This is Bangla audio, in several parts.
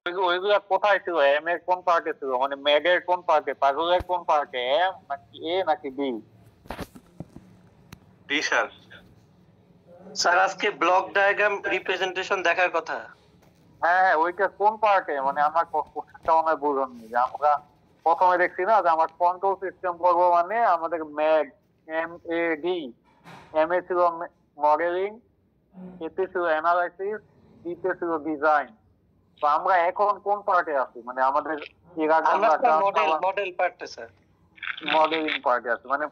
ওইগুলা কোথায় ছিল? এম এর কোন পার্টে ছিল? মানে ম্যাগের কোন পার্টে, পাজলের কোন পার্টে, এম নাকি এ নাকি বি? B sir. স্যার আজকে ব্লক ডায়াগ্রাম রিপ্রেজেন্টেশন দেখার কথা। হ্যাঁ, ওইটা কোন পার্টে? মানে আমার কোশ্চেনটা মনে হয় বুঝুননি। যে আমরা প্রথমে দেখছি না যে আমার কন্ট্রোল সিস্টেম পড়বো, মানে আমাদের ম্যাগ, M A D. M A ছিল মডেলিং, এতে ছিল অ্যানালাইসিস, ডিতে ছিল ডিজাইন। তো আমরা এখন কোন পার্টে আছি? মানে আমাদের এর আগে আমরা আমরা মডেল পার্টে স্যার, মডেলিং পার্টে আছি, মানে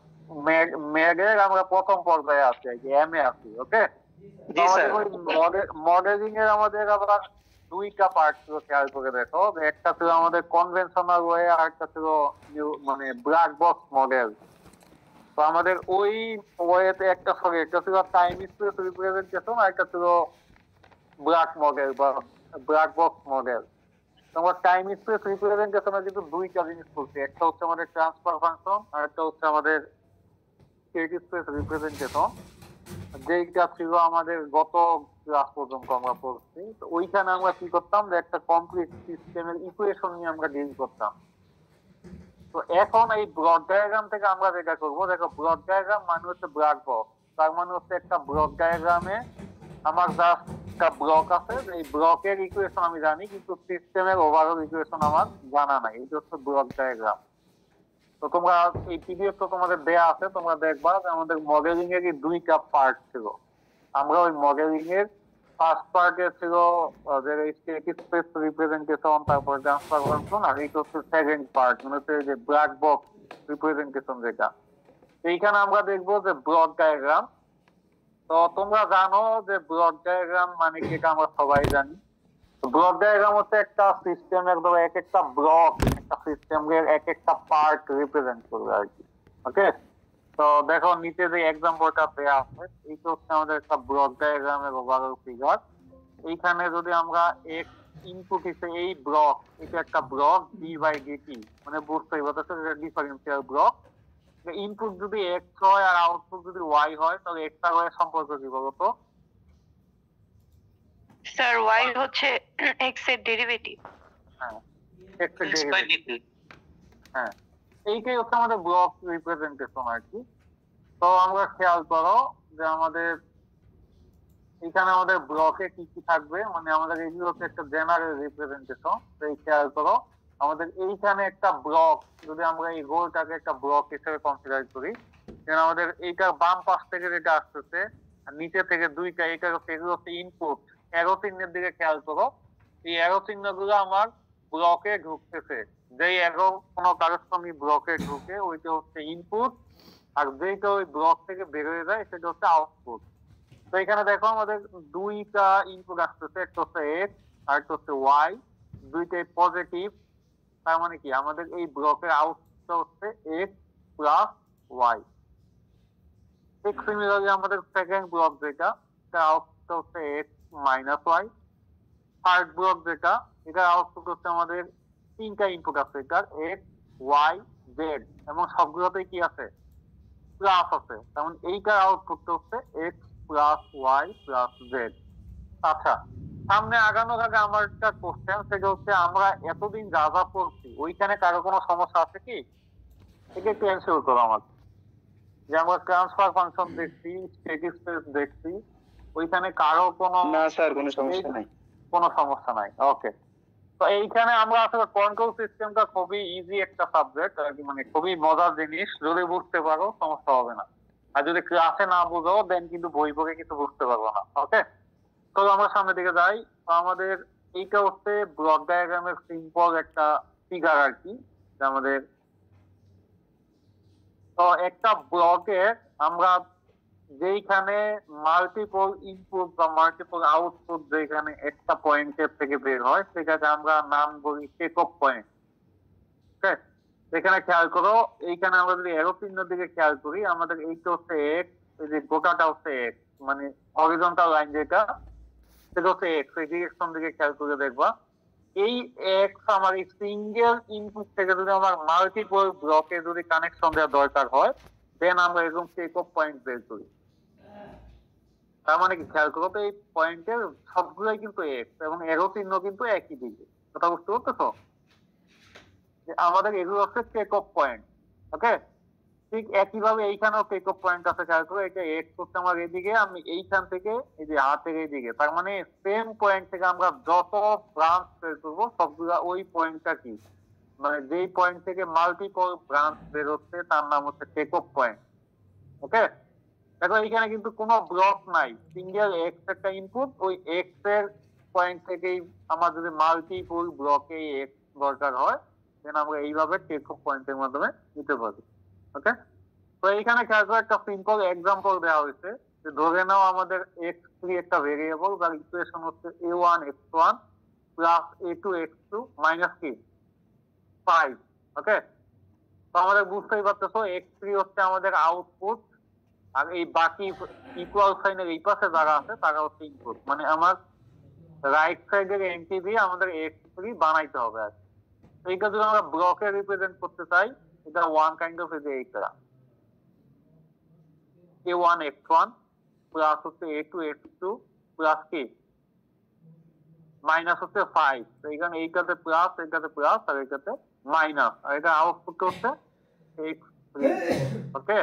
ম্যাগের আমরা প্রথম পর্যায়ে আছি, এম এ আছি। ওকে, জি স্যার। মডেলিং এর আমাদের আবার দুইটা পার্ট ছিল, খেয়াল করে দেখো। একটা ছিল আমাদের কনভেনশনাল ওয়ে, আর একটা ছিল মানে ব্ল্যাক বক্স মডেল। তো আমাদের ওই ওয়েতে একটা ছিল টাইম স্পেস রিপ্রেজেন্টেশন, আর একটা ছিল ব্ল্যাক মডেল বা ব্ল্যাক বক্স মডেল। তোমার টাইম স্পেস রিপ্রেজেন্টেশনে কিন্তু দুইটা জিনিস করছে, একটা হচ্ছে আমাদের ট্রান্সফার ফাংশন, আর একটা হচ্ছে আমাদের স্টেট স্পেস রিপ্রেজেন্টেশন, যেইটা ছিল আমাদের গত ক্লাস পর্যন্ত আমরা পড়ছি। তো ওইখানে আমরা কি করতাম, যে একটা কমপ্লিট সিস্টেমের ইকুয়েশন নিয়ে আমরা ডিল করতাম। তো এখন এই ব্লক ডায়াগ্রাম থেকে আমরা যেটা করবো, দেখো ব্লক ডায়াগ্রাম মানে হচ্ছে ব্ল্যাক বক্স। তার মানে হচ্ছে একটা ব্লক ডায়াগ্রামে আমার জাস্ট একটা ব্লক আছে, এই ব্লকের ইকুয়েশন আমি জানি, কিন্তু সিস্টেমের ওভারঅল ইকুয়েশন আমার জানা নাই। এটা হচ্ছে ব্লক ডায়াগ্রাম। তো তোমরা এই পিডিএফ তো তোমাদের দেয়া আছে, তোমরা দেখবা যে আমাদের মডেলিং এর দুইটা পার্ট ছিল। আমরা ওই মডেলিং এর ফার্স্ট পার্টে ছিল যে স্টেট স্পেস রিপ্রেজেন্টেশন, তারপর ট্রান্সফার ফাংশন, আর এইটা হচ্ছে সেকেন্ড পার্ট, মানে হচ্ছে যে ব্ল্যাক বক্স রিপ্রেজেন্টেশন যেটা। এইখানে আমরা দেখবো যে ব্লক ডায়াগ্রাম। তো তোমরা জানো যে ব্লক ডায়াগ্রাম মানে কি, এটা আমরা সবাই জানি। ব্লক ডায়াগ্রাম হচ্ছে একটা সিস্টেমের ধরো এক একটা ব্লক একটা সিস্টেমের এক একটা পার্ট রিপ্রেজেন্ট করবে আর কি। ওকে, তো দেখো নিচে যে এক্সাম্পলটা দেয়া আছে, এইটা হচ্ছে আমাদের একটা ব্লক ডায়াগ্রামের ওভারঅল ফিগার। এইখানে যদি আমরা এক্স ইনপুট হিসেবে এই ব্লক, এটা একটা ব্লক ডি বাই ডিটি, মানে বুঝতেই পারতেছে এটা ডিফারেন্সিয়াল ব্লক। ইনপুট যদি এক্স হয় আর আউটপুট যদি ওয়াই হয়, তাহলে এক্স আর ওয়াই সম্পর্ক কি বলতো? স্যার ওয়াই হচ্ছে এক্স এর ডেরিভেটিভ। হ্যাঁ, এক্স এর ডেরিভেটিভ। হ্যাঁ, এইটাই হচ্ছে আমাদের ব্লক রিপ্রেজেন্টেশন আর কি। তো আমরা খেয়াল করো যে আমাদের এখানে আমাদের ব্লকে কি কি থাকবে, মানে আমাদের এগুলো হচ্ছে একটা জেনারেল রিপ্রেজেন্টেশন। তো এই খেয়াল করো আমাদের এইখানে একটা ব্লক, যদি আমরা এই গোলটাকে একটা ব্লক হিসেবে কনসিডার করি, যেন আমাদের এইটার বাম পাশ থেকে যেটা আসতেছে আর নিচে থেকে দুইটা, এটা হচ্ছে এগুলো হচ্ছে ইনপুট। অ্যারো চিহ্নের দিকে খেয়াল করো, এই অ্যারো চিহ্নগুলো আমার ব্লকে ঢুকতেছে। যেই অ্যারো কোনো কারস্পন্ডিং ব্লকে ঢুকে ওইটা হচ্ছে ইনপুট, আর যেটা ওই ব্লক থেকে বের হয়ে যায় সেটা হচ্ছে আউটপুট। তো এখানে দেখো আমাদের দুইটা ইনপুট আসতেছে, একটা হচ্ছে এক্স আর একটা হচ্ছে ওয়াই, দুইটাই পজিটিভ। তার মানে কি আমাদের এই ব্লকের আউটপুট হচ্ছে এক্স প্লাস ওয়াই। ঠিক সিমিলারলি আমাদের সেকেন্ড ব্লক যেটা, তার আউটপুট হচ্ছে X minus Y. Third block যেটা, এটার আউটপুট হচ্ছে আমাদের তিনটা ইনপুট আছে, এটার এক্স ওয়াই জেড, এবং সবগুলোতেই কি আছে, প্লাস আছে। তেমন এইটার আউটপুট হচ্ছে X plus Y plus Z. আচ্ছা, সামনে আগানোর আগে আমার একটা কোশ্চেন, সেটা হচ্ছে আমরা এতদিন যা যা পড়ছি ওইখানে কারো কোনো সমস্যা আছে কি? এটা একটু অ্যান্সার করো আমাকে। যে আমরা ট্রান্সফার ফাংশন দেখছি, স্টেট স্পেস দেখছি, ওইখানে কারো কোনো? না স্যার, কোনো সমস্যা নাই। কোনো সমস্যা নাই। ওকে, তো এইখানে আমরা আসলে কন্ট্রোল সিস্টেমটা খুবই ইজি একটা সাবজেক্ট আর কি, মানে খুবই মজার জিনিস। যদি বুঝতে পারো সমস্যা হবে না, আর যদি ক্লাসে না বুঝো দেন কিন্তু বই পড়ে কিছু বুঝতে পারবো না। ওকে, তো আমরা সামনের দিকে যাই। তো আমাদের এইটা হচ্ছে ব্লক ডায়াগ্রামের সিম্পল একটা ফিগার আর কি। আমাদের তো একটা ব্লকে আমরা যেইখানে মাল্টিপল ইনপুট বা মাল্টিপল আউটপুট যেখানে একটা পয়েন্টের থেকে বের হয়, সেটাকে আমরা নাম বলি টেক অফ পয়েন্ট। এখানে খেয়াল করো, এইখানে আমরা যদি এরো চিহ্নের দিকে খেয়াল করি, আমাদের এইটা হচ্ছে এক্স, এই যে গোটাটা হচ্ছে এক্স, মানে হরিজন্টাল লাইন যেটা, সেটা হচ্ছে এক্স। এই ডিরেকশন দিকে খেয়াল করে দেখবা, এই এক্স আমার এই সিঙ্গেল ইনপুট থেকে যদি আমার মাল্টিপল ব্লকে যদি কানেকশন দেওয়া দরকার হয়, দেন আমরা এরকম টেক অফ পয়েন্ট বের করি। তার মানে কি খেয়াল করো তো, এই পয়েন্টের সবগুলোই কিন্তু এক্স এবং এরো চিহ্ন কিন্তু একই দিকে। কথা বুঝতে পারতেছো? যে আমাদের এগুলো হচ্ছে টেক অফ পয়েন্ট। ওকে, ঠিক একইভাবে এইখানেও টেক অফ পয়েন্ট আছে, খেয়াল করো। এটা এক্স হচ্ছে আমার এদিকে, আমি এইখান থেকে এই যে হাতের এইদিকে, তার মানে সেম পয়েন্ট থেকে আমরা যত ব্রাঞ্চ বের করবো সবগুলা ওই পয়েন্টটা কি, মানে যেই পয়েন্ট থেকে মাল্টিপল ব্রাঞ্চ বের হচ্ছে তার নাম হচ্ছে টেক অফ পয়েন্ট। ওকে, দেখো এইখানে কিন্তু কোনো ব্লক নাই, সিঙ্গেল এক্স একটা ইনপুট, ওই এক্স এর পয়েন্ট থেকেই আমার যদি মাল্টিপল ব্লকে এক্স দরকার হয় দেন আমরা এইভাবে টেক অফ পয়েন্টের মাধ্যমে নিতে পারি। ওকে, তো এইখানে খেয়াল করে একটা সিম্পল এক্সাম্পল দেওয়া হয়েছে যে ধরে নাও আমাদের x3 একটা ভেরিয়েবল, যার ইকুয়েশন হচ্ছে a1x1 প্লাস a2x2 মাইনাস কি 5। ওকে, তো আমাদের বুঝতেই পারতেছো x3 হচ্ছে আমাদের আউটপুট, আর এই বাকি ইকুয়াল সাইনের এই পাশে যারা আছে তারা হচ্ছে ইনপুট, মানে আমার রাইট সাইডের এন্ট্রি দিয়ে আমাদের x3 বানাইতে হবে। আর এইটা যদি আমরা ব্লকে রিপ্রেজেন্ট করতে চাই, এটা ওয়ান কাইন্ড অফ এইটা a1x1 প্লাস হচ্ছে a2x2 প্লাস কি মাইনাস হচ্ছে 5। তো এখানে এইটাতে প্লাস, এইটাতে প্লাস, আর এইটাতে মাইনাস, আর এটা আউটপুট হচ্ছে x3। ওকে,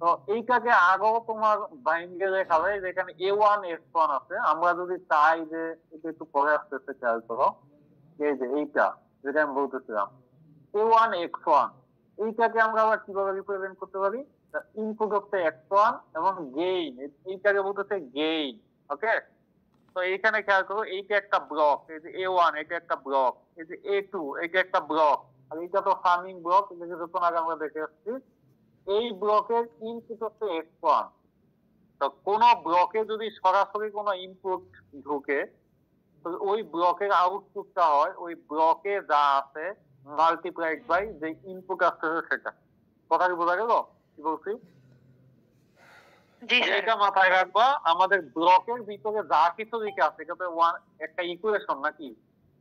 তো এইটাকে আগেও তোমার বাইন্ডে দেখাবে যেখানে a1x1 আছে। আমরা যদি চাই যে এটা একটু পরে আসতে খেয়াল করো, এই যে এইটা যেটা আমি বলতেছিলাম a1x1, এইটাকে আমরা আবার কিভাবে রিপ্রেজেন্ট করতে পারি? ইনপুট হচ্ছে x1 এবং গেইন, এইটাকে বলতেছে গেইন। ওকে, তো এইখানে খেয়াল করো এইটা একটা ব্লক, এই যে a1 এটা একটা ব্লক, এই যে a2 এটা একটা ব্লক, আর এইটা তো সামিং ব্লক, এটাকে যখন আগে আমরা দেখে আসছি। এই ব্লকের ইনপুট হচ্ছে x1। তো কোন ব্লকে যদি সরাসরি কোনো ইনপুট ঢুকে, তো ওই ব্লকের আউটপুটটা হয় ওই ব্লকে যা আছে মাল্টিপ্লাইড বাই যে ইনপুট আসতেছে সেটা। কথা কি বোঝা গেল কি বলছি? জি স্যার। এটা মাথায় রাখবা, আমাদের ব্লকের ভিতরে যা কিছু দিকে আছে এটা একটা ইকুয়েশন নাকি,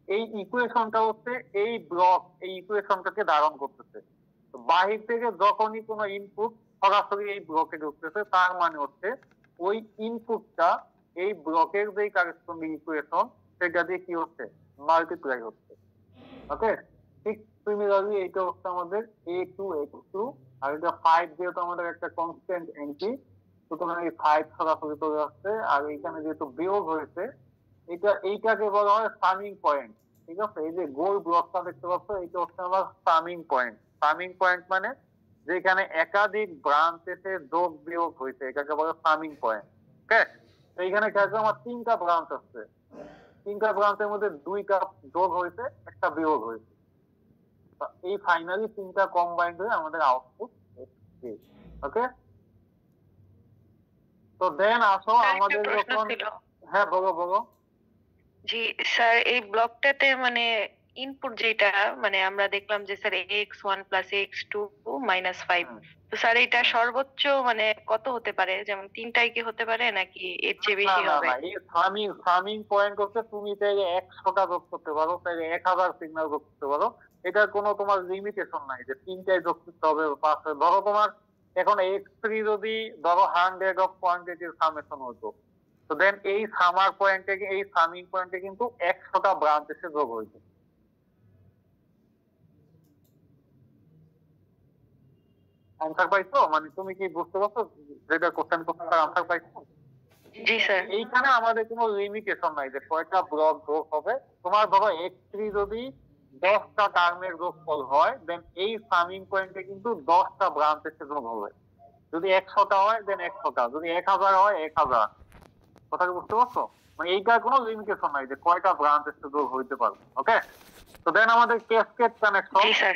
এই ইকুয়েশনটা হচ্ছে এই ব্লক এই ইকুয়েশনটাকে ধারণ করতেছে। তো বাহির থেকে যখনই কোনো ইনপুট সরাসরি এই ব্লকে ঢুকতেছে তার মানে হচ্ছে ওই ইনপুটটা এই ব্লকের যে কারেসপন্ডিং ইকুয়েশন সেটা দিয়ে কি হচ্ছে মাল্টিপ্লাই হচ্ছে। ওকে, ঠিক সিমিলারলি এইটা হচ্ছে আমাদের a2x2, আর এটা 5 যেহেতু আমাদের একটা কনস্ট্যান্ট এন্ট্রি, সুতরাং এই 5 সরাসরি চলে আসছে। আর এইখানে যেহেতু বিয়োগ হয়েছে, এইটাকে বলা হয় সামিং পয়েন্ট। ঠিক আছে, এই যে গোল ব্লকটা দেখতে পাচ্ছ এটা হচ্ছে আমার সামিং পয়েন্ট। সামিং পয়েন্ট মানে যেখানে একাধিক ব্রাঞ্চ এসে যোগ বিয়োগ হয়েছে এটাকে বলে সামিং পয়েন্ট। ওকে, তো এইখানে খেয়াল আমার 3টা ব্রাঞ্চ আছে, 3টা ব্রাঞ্চের মধ্যে 2টা যোগ হয়েছে, একটা বিয়োগ হয়েছে। এই ফাইনালি 3টা কম্বাইন্ড হয়ে আমাদের আউটপুট। ওকে, তো দেন আসো আমাদের যখন, হ্যাঁ বলো বলো। জি স্যার, এই ব্লকটাতে মানে ইনপুট যেটা মানে আমরা দেখলাম যে sir x1 plus x2 minus 5, তো স্যার এটা সর্বোচ্চ মানে কত হতে পারে? যেমন 3টাই কি হতে পারে নাকি এর চেয়ে বেশি হবে? না, এই সামিং পয়েন্ট হচ্ছে তুমি চাইলে 100টা যোগ করতে পারো, চাইলে 1000 সিগন্যাল যোগ করতে পারো। এটার কোনো তোমার লিমিটেশন নাই যে 3টাই যোগ করতে হবে 5। ধরো তোমার এখন x3 যদি ধরো 100 অফ কোয়ান্টিটির সামেশন হতো, তো দেন এই সামার পয়েন্টে এই সামিং পয়েন্টে কিন্তু 100টা ব্রাঞ্চ এসে যোগ হইতো। আনসার পাইছো? মানে তুমি কি বুঝতে পারছো যেটা কোশ্চেন করতে আনসার পাইছো? জি স্যার। এইখানে আমাদের কোনো লিমিটেশন নাই যে কয়টা ব্লক যোগ হবে। তোমার ধরো x3 যদি 10টা টার্মের যোগফল হয় দেন এই সামিং পয়েন্টে কিন্তু 10টা ব্রাঞ্চ এসে যোগ হবে। যদি 100টা হয় দেন 100টা, যদি 1000 হয় 1000। কথা কি বুঝতে পারছো? মানে এইটার কোনো লিমিটেশন নাই যে কয়টা ব্রাঞ্চ এসে যোগ হইতে পারবে। ওকে, তো দেন আমাদের ক্যাসকেড কানেকশন। জি স্যার।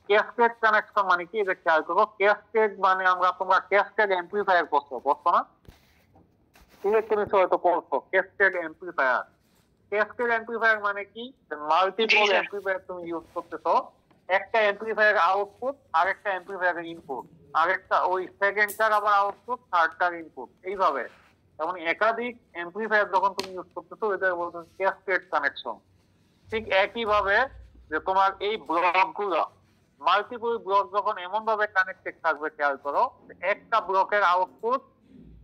ক্যাসকেড কানেকশন মানে কি, যে খেয়াল করো ক্যাসকেড মানে তোমরা ক্যাসকেড অ্যাম্পলিফায়ার করছো না? ইলেকট্রনিক্স হয়তো পড়ছো ক্যাসকেড অ্যাম্পলিফায়ার। ক্যাসকেড অ্যাম্পলিফায়ার মানে কি, মাল্টিপল অ্যাম্পলিফায়ার তুমি ইউজ করতেছো। একটা অ্যাম্পলিফায়ার আউটপুট, আরেকটা অ্যাম্পলিফায়ার ইনপুট, আরেকটা ওই সেকেন্ডটার আবার আউটপুট, থার্ডটার ইনপুট, এইভাবে। যেমন একাধিক অ্যাম্পলিফায়ার যখন তুমি ইউজ করতেছো এটা বলতে ক্যাসকেড কানেকশন। ঠিক একই ভাবে যে তোমার এই ব্লকগুলো মাল্টিপল ব্লক যখন এমন ভাবে কানেক্টেড থাকবে, খেয়াল করো একটা ব্লকের আউটপুট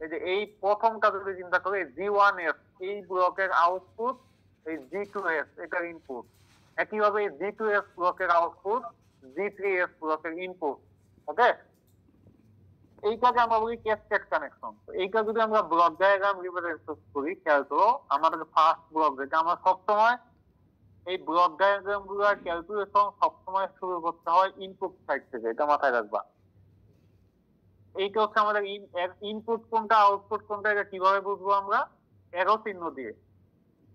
এই যে এই প্রথমটা যদি চিন্তা করি G1F এই ব্লকের আউটপুট এই G2S এটার ইনপুট, একইভাবে এই G2S ব্লকের আউটপুট G3S ব্লকের ইনপুট। ওকে, এইটাকে আমরা বলি ক্যাসকেড কানেকশন। তো এইটা যদি আমরা ব্লক ডায়াগ্রাম রিপ্রেজেন্ট করি, খেয়াল করো আমাদের ফার্স্ট ব্লক যেটা, আমরা সবসময় এই ব্লক ডায়াগ্রাম গুলোর ক্যালকুলেশন সবসময় শুরু করতে হয় ইনপুট সাইড থেকে, এটা মাথায় রাখবা। এইটা হচ্ছে আমাদের ইনপুট কোনটা আউটপুট কোনটা, এটা কিভাবে বুঝবো আমরা? এরো চিহ্ন দিয়ে।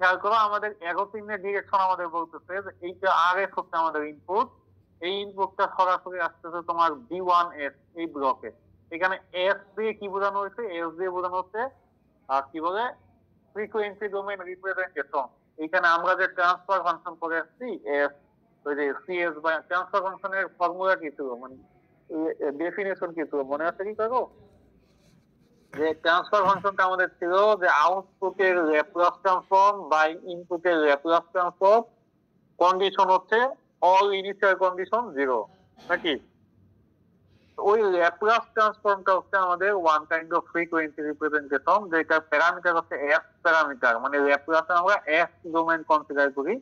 খেয়াল করো আমাদের এরো চিহ্নের ডিরেকশন আমাদের বলতেছে যে এইটা RS হচ্ছে আমাদের ইনপুট, এই ইনপুটটা সরাসরি আসতেছে তোমার D1S এই ব্লকে। এখানে S দিয়ে কি বোঝানো হয়েছে? S দিয়ে বোঝানো হচ্ছে কি বলে ফ্রিকোয়েন্সি ডোমেইন রিপ্রেজেন্টেশন। এখানে আমরা যে ট্রান্সফার ফাংশন করে আসছি S, ওই যে CS বা ট্রান্সফার ফাংশনের ফর্মুলা কি ছিল, মানে ডেফিনেশন কি ছিল মনে আছে কি করো? যে ট্রান্সফার ফাংশনটা আমাদের ছিল যে আউটপুটের ল্যাপ্লাস ট্রান্সফর্ম বাই ইনপুটের ল্যাপ্লাস ট্রান্সফর্ম, কন্ডিশন হচ্ছে অল ইনিশিয়াল কন্ডিশন 0, নাকি? ওই ল্যাপ্লাস ট্রান্সফর্মটা হচ্ছে আমাদের one kind of frequency representation, যেটা প্যারামিটার হচ্ছে এফ প্যারামিটার, মানে ল্যাপ্লাসে আমরা এফ ডোমেইন কনসিডার করি।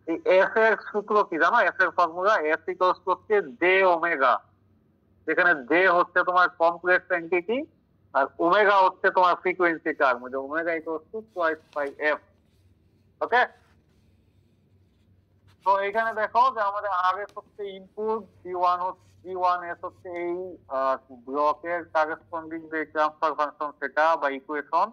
এই এফ এর সূত্র কি জানো? এফ এর ফর্মুলা এফ ইকুয়ালস হচ্ছে জে ওমেগা, যেখানে জে হচ্ছে তোমার কমপ্লেক্স এন্টিটি আর ওমেগা হচ্ছে তোমার ফ্রিকোয়েন্সি টার্ম, যে omega equals to twice by F. Okay, তো এখানে দেখো যে আমাদের আরএস হচ্ছে ইনপুট, G1S হচ্ছে এই ব্লকের কারেসপন্ডিং যে ট্রান্সফার ফাংশন সেটা বা ইকুয়েশন।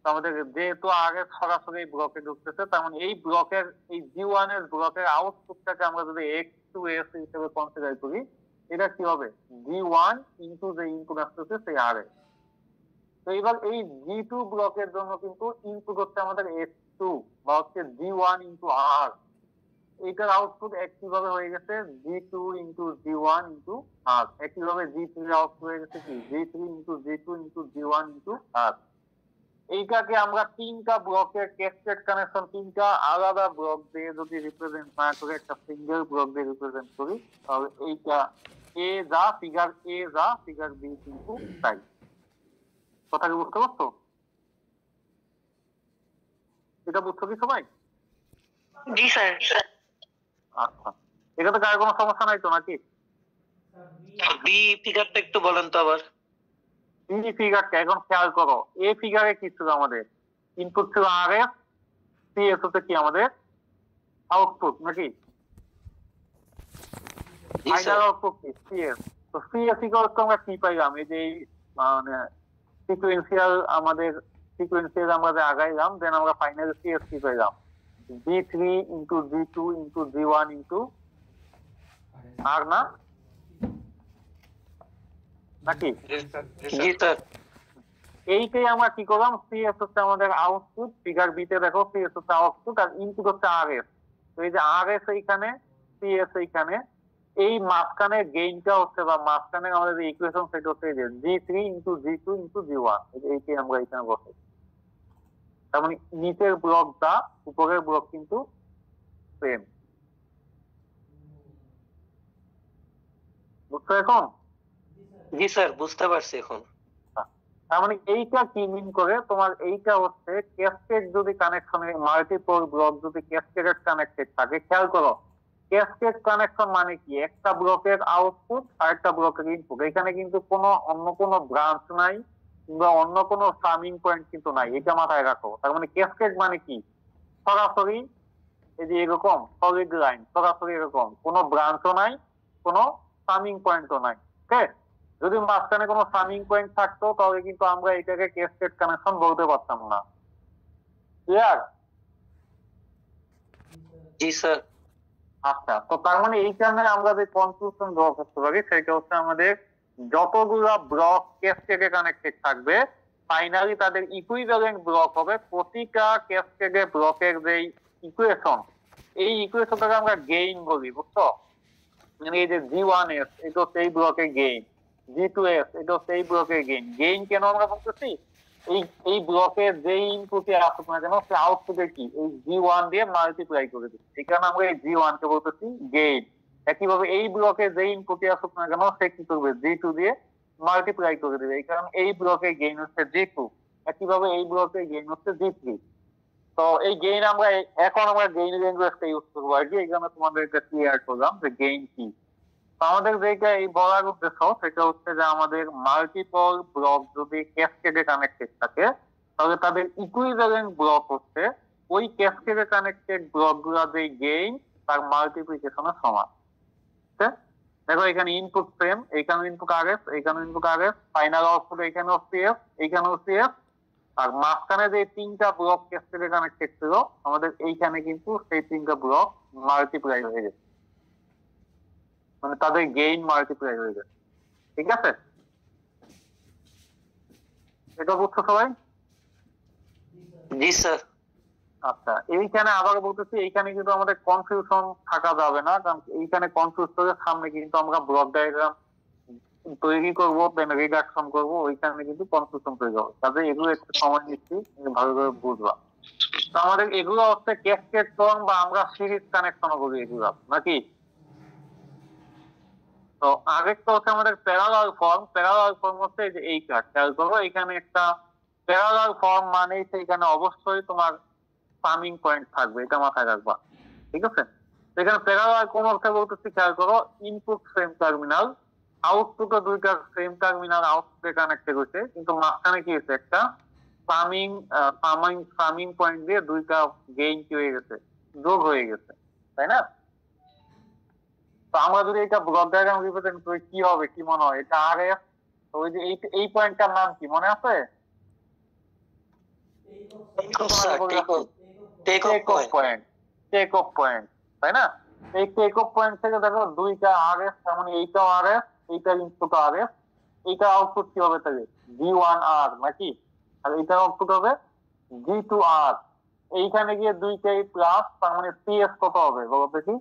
আমাদের যেহেতু আরএস সরাসরি ব্লকে ঢুকতেছে, তার মানে এই ব্লকের এই G1S ব্লকের আউটপুটটাকে আমরা যদি X2S হিসেবে কনসিডার করি, এটা কি হবে? G1 ইনটু যে ইনপুট আসতেছে সেই আরএস। তো এবার এই G2 ব্লকের জন্য কিন্তু ইনপুট হচ্ছে আমাদের X2 বা হচ্ছে G1 ইনটু R। এটার আউটপুট একইভাবে হয়ে গেছে G2 into G1 into R। একইভাবে G3 আউটপুট হয়ে গেছে কি G3 into G2 into G1 into R। এইটাকে আমরা তিনটা ব্লকের ক্যাসকেড কানেকশন, তিনটা আলাদা ব্লক দিয়ে যদি রিপ্রেজেন্ট না করে একটা সিঙ্গেল ব্লক দিয়ে রিপ্রেজেন্ট করি, তাহলে এইটা এ যা ফিগার এ যা ফিগার বি কিন্তু তাই। কথা কি বুঝতে পারছো? এটা বুঝছো কি সবাই? জি স্যার। আচ্ছা, এটাতে কার কোনো সমস্যা নাই তো নাকি? বি ফিগারটা একটু বলেন তো আবার। বি ফিগারটা এখন খেয়াল করো, এ ফিগারে কি ছিল? আমাদের ইনপুট ছিল আরএস, সিএস হচ্ছে কি আমাদের আউটপুট, নাকি? ফাইনাল আউটপুট কি সিএস। তো সিএস ইকুয়ালস টু আমরা কি পাইলাম? এই যে মানে সিকোয়েন্সিয়াল আমাদের সিকোয়েন্সিয়াল আমরা যে আগাইলাম, দেন আমরা ফাইনাল সিএস কি পাইলাম? G3 into G2 into G1 into আর, না নাকি? জি স্যার। এইটাই আমরা কি করলাম, সিএস হচ্ছে আমাদের আউটপুট, ফিগার বি তে দেখো সিএস হচ্ছে আউটপুট আর ইনপুট হচ্ছে আরএস। তো এই যে আরএস এইখানে, সিএস এইখানে, এই মাঝখানে গেইনটা হচ্ছে বা মাঝখানে আমাদের যে ইকুয়েশন সেটা হচ্ছে যে G3 into G2 into G1। এইটাই আমরা এখানে বসে। তার মানে নিচের ব্লক যা উপরের ব্লক কিন্তু সেম। বুঝছো এখন? জি স্যার, বুঝতে পারছি এখন। তার মানে এইটা কি মিন করে? তোমার এইটা হচ্ছে ক্যাসকেড যদি কানেকশনে মাল্টিপল ব্লক যদি ক্যাসকেডেড কানেক্টেড থাকে, খেয়াল করো ক্যাসকেড কানেকশন মানে কি? একটা ব্লকের আউটপুট আর একটা ব্লকের ইনপুট, এখানে কিন্তু কোনো অন্য কোনো ব্রাঞ্চ নাই কিংবা অন্য কোনো সামিং পয়েন্ট কিন্তু নাই, এটা মাথায় রাখো। তার মানে ক্যাসকেড মানে কি? সরাসরি এই যে এরকম সলিড লাইন, সরাসরি এরকম কোনো ব্রাঞ্চও নাই, কোনো সামিং পয়েন্টও নাই। ওকে, যদি মাঝখানে কোনো সামিং পয়েন্ট থাকতো তাহলে কিন্তু আমরা এটাকে ক্যাসকেড কানেকশন বলতে পারতাম না। ক্লিয়ার? জি স্যার। আচ্ছা, তো তার মানে এইখানে আমরা যে কনক্লুশন ড্র করতে পারি সেটা হচ্ছে আমাদের যতগুলা ব্লক ক্যাসকেডে কানেক্টেড থাকবে, ফাইনালি তাদের ইকুইভ্যালেন্ট ব্লক হবে প্রতিটা ক্যাসকেডে ব্লকের যে ইকুয়েশন, এই ইকুয়েশনটাকে আমরা গেইন বলি। বুঝছো? মানে এই যে G1S এটা সেই ব্লকের গেইন, G2S এটা সেই ব্লকের গেইন। গেইন কেন আমরা বলতেছি? এই ব্লকের যে ইনপুটে আসুক না কেন সে আউটপুটে কি এই G1 দিয়ে মাল্টিপ্লাই করে দিচ্ছি, এই কারণে আমরা এই G1 কে বলতেছি গেইন। একইভাবে এই ব্লকে যে ইনপুটে আসুক না কেন সে কি করবে? G2 দিয়ে মাল্টিপ্লাই করে দেবে, এই কারণে এই ব্লকে গেইন হচ্ছে G2। একইভাবে এই ব্লকে গেইন হচ্ছে G3। তো এই গেইন আমরা এখন আমরা গেইন ল্যাঙ্গুয়েজটা ইউজ করবো আর কি। এখানে তোমাদেরকে ক্লিয়ার করলাম যে গেইন কি। তো আমাদের যেটা এই বলার উদ্দেশ্য সেটা হচ্ছে যে আমাদের মাল্টিপল ব্লক যদি ক্যাসকেডে কানেক্টেড থাকে তাহলে তাদের ইকুইভ্যালেন্ট ব্লক হচ্ছে ওই ক্যাসকেডে কানেক্টেড ব্লক গুলা যে গেইন তার মাল্টিপ্লিকেশনের সমান। দেখো এখানে ইনপুট ফ্রেম, এইখানে ইনপুট আরএফ, এইখানে ইনপুট আরএফ, ফাইনাল আউটপুট এইখানেও সিএফ, এইখানেও সিএফ, আর মাঝখানে যে তিনটা ব্লক ক্যাসকেডে কানেক্টেড ছিল আমাদের এইখানে কিন্তু সেই তিনটা ব্লক মাল্টিপ্লাই হয়ে গেছে, মানে তাদের গেইন মাল্টিপ্লাই হয়ে গেছে। ঠিক আছে, এটা বুঝছো সবাই? জি স্যার। আচ্ছা, এইখানে আবার বলতেছি এইখানে কিন্তু আমাদের কনফিউশন থাকা যাবে না, কারণ এইখানে কনফিউজ করে সামনে কিন্তু আমরা ব্লক ডায়াগ্রাম তৈরি করবো, দেন রিডাকশন করবো, ওইখানে কিন্তু কনফিউশন তৈরি হবে। তাদের এগুলো একটু সময় নিচ্ছি, ভালোভাবে বুঝবা। তো আমাদের এগুলো হচ্ছে ক্যাসকেড ফর্ম বা আমরা সিরিজ কানেকশন করি এগুলো, নাকি? তো আরেকটা হচ্ছে আমাদের প্যারালাল ফর্ম। প্যারালাল ফর্ম হচ্ছে এই যে এইটা খেয়াল করো, এখানে একটা প্যারালাল ফর্ম মানে এখানে অবশ্যই তোমার সামিং পয়েন্ট থাকবে, এটা মাথায় রাখবা। ঠিক আছে, এখানে প্যারালাল কোন অর্থে বলতেছি খেয়াল করো, ইনপুট সেম টার্মিনাল, আউটপুটে দুইটা সেম টার্মিনাল আউটপুটে কানেক্টেড হয়েছে, কিন্তু মাঝখানে কি হয়েছে একটা সামিং সামিং পয়েন্ট দিয়ে দুইটা গেইন কি হয়ে গেছে, যোগ হয়ে গেছে, তাই না? তো আমরা যদি এটা ব্লক ডায়াগ্রাম রিপ্রেজেন্ট করি কি হবে, কি মনে হয়? এটা আরএফ, তো ওই যে এই পয়েন্টটার নাম কি মনে আছে? Take off point, take off point, তাই না? এই টেক অফ পয়েন্ট থেকে দেখো দুইটা আরএফ, তার মানে এইটাও আরএফ, এইটা ইনপুট আরএফ, এইটা আউটপুট কি হবে তাহলে G1R নাকি? আর এইটা আউটপুট হবে G2R। এইখানে গিয়ে দুইটাই প্লাস, তার মানে PS কত হবে বলো দেখি?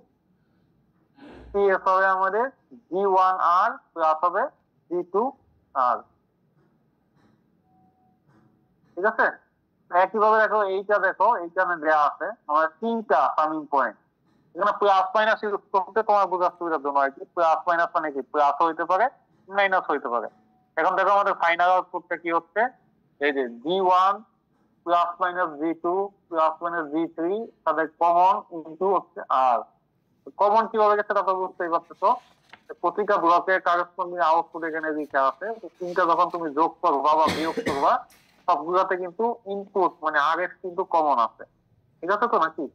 PS হবে আমাদের G1R প্লাস হবে G2R। ঠিক আছে, একইভাবে দেখো এইটা, দেখো এইখানে দেওয়া আছে আমাদের তিনটা সামিং পয়েন্ট। এখানে প্লাস মাইনাস ইউজ করতে তোমার বোঝার সুবিধার জন্য আর কি। প্লাস মাইনাস মানে কি, প্লাস হইতে পারে মাইনাস হইতে পারে। এখন দেখো আমাদের ফাইনাল আউটপুটটা কি হচ্ছে, এই যে G1 plus minus G2 plus minus G3 তাদের কমন ইনটু হচ্ছে আর। কমন কিভাবে গেছে তা তো বুঝতেই পারছো। প্রতিটা ব্লকের কারেসপন্ডিং আউটপুট এখানে দিতে আছে। তিনটা যখন তুমি যোগ করবা বা বিয়োগ করবা সবগুলোতে কিন্তু ইনপুট মানে আরএফ কিন্তু কমন আছে। ঠিক আছে তো নাকি?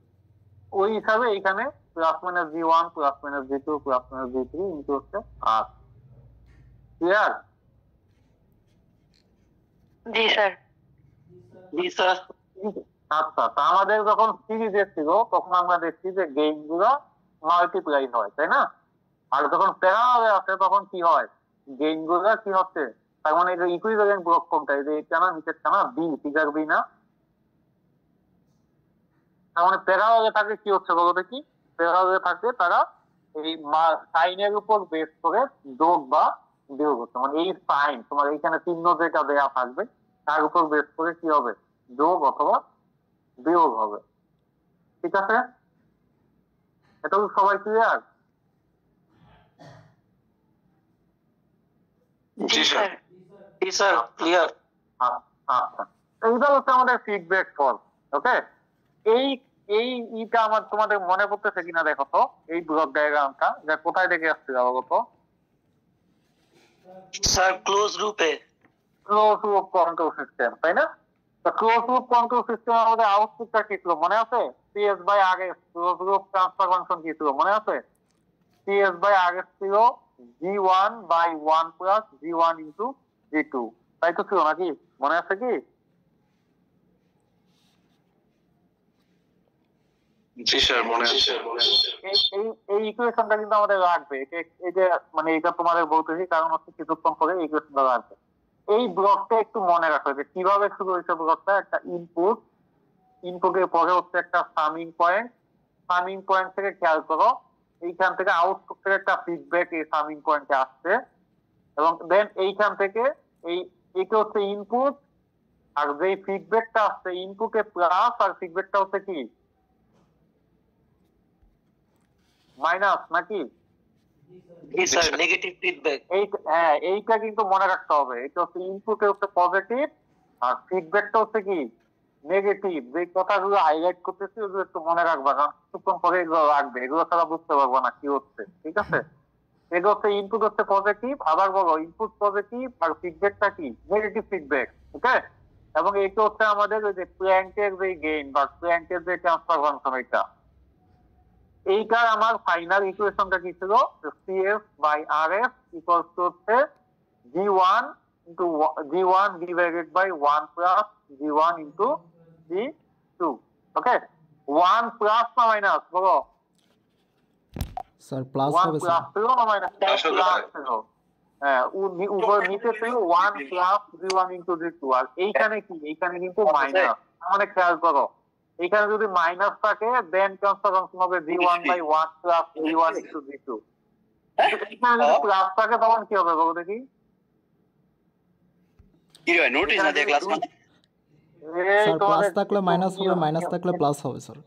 ওই হিসাবে এখানে plus minus G1 plus minus G2 plus minus G3 into হচ্ছে আর। ক্লিয়ার? জি স্যার। জি স্যার। আচ্ছা, তা আমাদের যখন সিরিজে ছিল তখন আমরা দেখছি যে গেইন গুলো মাল্টিপ্লাই হয়, তাই না? আর যখন প্যারালালে আছে তখন কি হয়, গেইন গুলো কি হচ্ছে, তার মানে এটা ইকুইভ্যালেন্ট ব্লক কোনটা, এই যে এটা না, নিচেরটা না, বি, ফিগার বি না? তার মানে প্যারালালে থাকে কি হচ্ছে বলো দেখি? প্যারালালে থাকে তারা এই সাইনের উপর বেস করে যোগ বা বিয়োগ হচ্ছে, মানে এই সাইন তোমার এইখানে চিহ্ন যেটা দেয়া থাকবে তার উপর বেস করে কি হবে, যোগ অথবা বিয়োগ হবে। ঠিক আছে, এটা কি সবাই ক্লিয়ার? জি স্যার। জি স্যার, ক্লিয়ার। আচ্ছা, এইটা হচ্ছে আমাদের ফিডব্যাক ফর্ম। ওকে, এই এই ইটা আমার তোমাদের মনে পড়তেছে কিনা দেখো তো, এই ব্লক ডায়াগ্রামটা যা কোথায় থেকে আসছে বলতো? স্যার ক্লোজ রুপে। ক্লোজ লুপ কন্ট্রোল সিস্টেম, তাই না? তো ক্লোজ লুপ কন্ট্রোল সিস্টেম আমাদের আউটপুটটা কি ছিল মনে আছে? CS by RS, close loop transfer function কি ছিল মনে আছে? CS বাই RS ছিল G1 by 1 plus G1 into G2, তাই তো ছিল নাকি? মনে আছে কি? জি স্যার, মনে আছে। এই ইকুয়েশনটা কিন্তু আমাদের লাগবে। এই যে মানে এটা তোমাদের বলতেছি কারণ হচ্ছে কিছুক্ষণ পরে এই ইকুয়েশনটা লাগবে। এই ব্লকটা একটু মনে রাখো যে কিভাবে শুরু হয়েছে ব্লকটা। একটা ইনপুটের পরে হচ্ছে একটা সামিং পয়েন্ট, সামিং পয়েন্ট থেকে খেয়াল করো এইখান থেকে আউটপুট থেকে একটা ফিডব্যাক এই সামিং পয়েন্টে আসছে, এবং দেন এইখান থেকে এইটা হচ্ছে ইনপুট, আর যে ফিডব্যাকটা আসছে ইনপুটে প্লাস, আর ফিডব্যাকটা হচ্ছে কি মাইনাস নাকি? জি স্যার, নেগেটিভ ফিডব্যাক। এইটা কিন্তু মনে রাখতে হবে। এটা হচ্ছে ইনপুটে হচ্ছে পজিটিভ আর ফিডব্যাকটা হচ্ছে কি নেগেটিভ যে কথাগুলো হাইলাইট করতেছি ওগুলো একটু মনে রাখবা, কারণ কিছুক্ষণ পরে এগুলো লাগবে, এগুলো ছাড়া বুঝতে পারবো না কি হচ্ছে। ঠিক আছে, এগুলো হচ্ছে ইনপুট হচ্ছে পজিটিভ, আবার বলো ইনপুট পজিটিভ আর ফিডব্যাকটা কি নেগেটিভ ফিডব্যাক। ওকে, এবং এটা হচ্ছে আমাদের ওই যে প্ল্যাঙ্কের যে গেইন বা প্ল্যাঙ্কের যে ট্রান্সফার ফাংশন, এইটার আমার ফাইনাল ইকুয়েশনটা কি ছিল, CF by R F equals to হচ্ছে G one into G one divided by 1 plus G one into G two. Okay, 1 plus না মাইনাস বলো? স্যার প্লাস 1 হবে প্লাস স্যার। ছিল না মাইনাস? প্লাস ছিল। হ্যাঁ, উপর নিচে ছিল 1 প্লাস জি1 ইন্টু জি2, আর এইখানে কি, এইখানে কিন্তু মাইনাস। মানে খেয়াল করো, এখানে যদি মাইনাস থাকে দেন ট্রান্সফার ফাংশন হবে G one by 1 plus G one into জি2। এখানে যদি প্লাস থাকে তখন কি হবে বলো দেখি? কি ভাই নোটিস না দিয়ে ক্লাস মানে? স্যার প্লাস থাকলে মাইনাস হবে, মাইনাস থাকলে প্লাস হবে স্যার।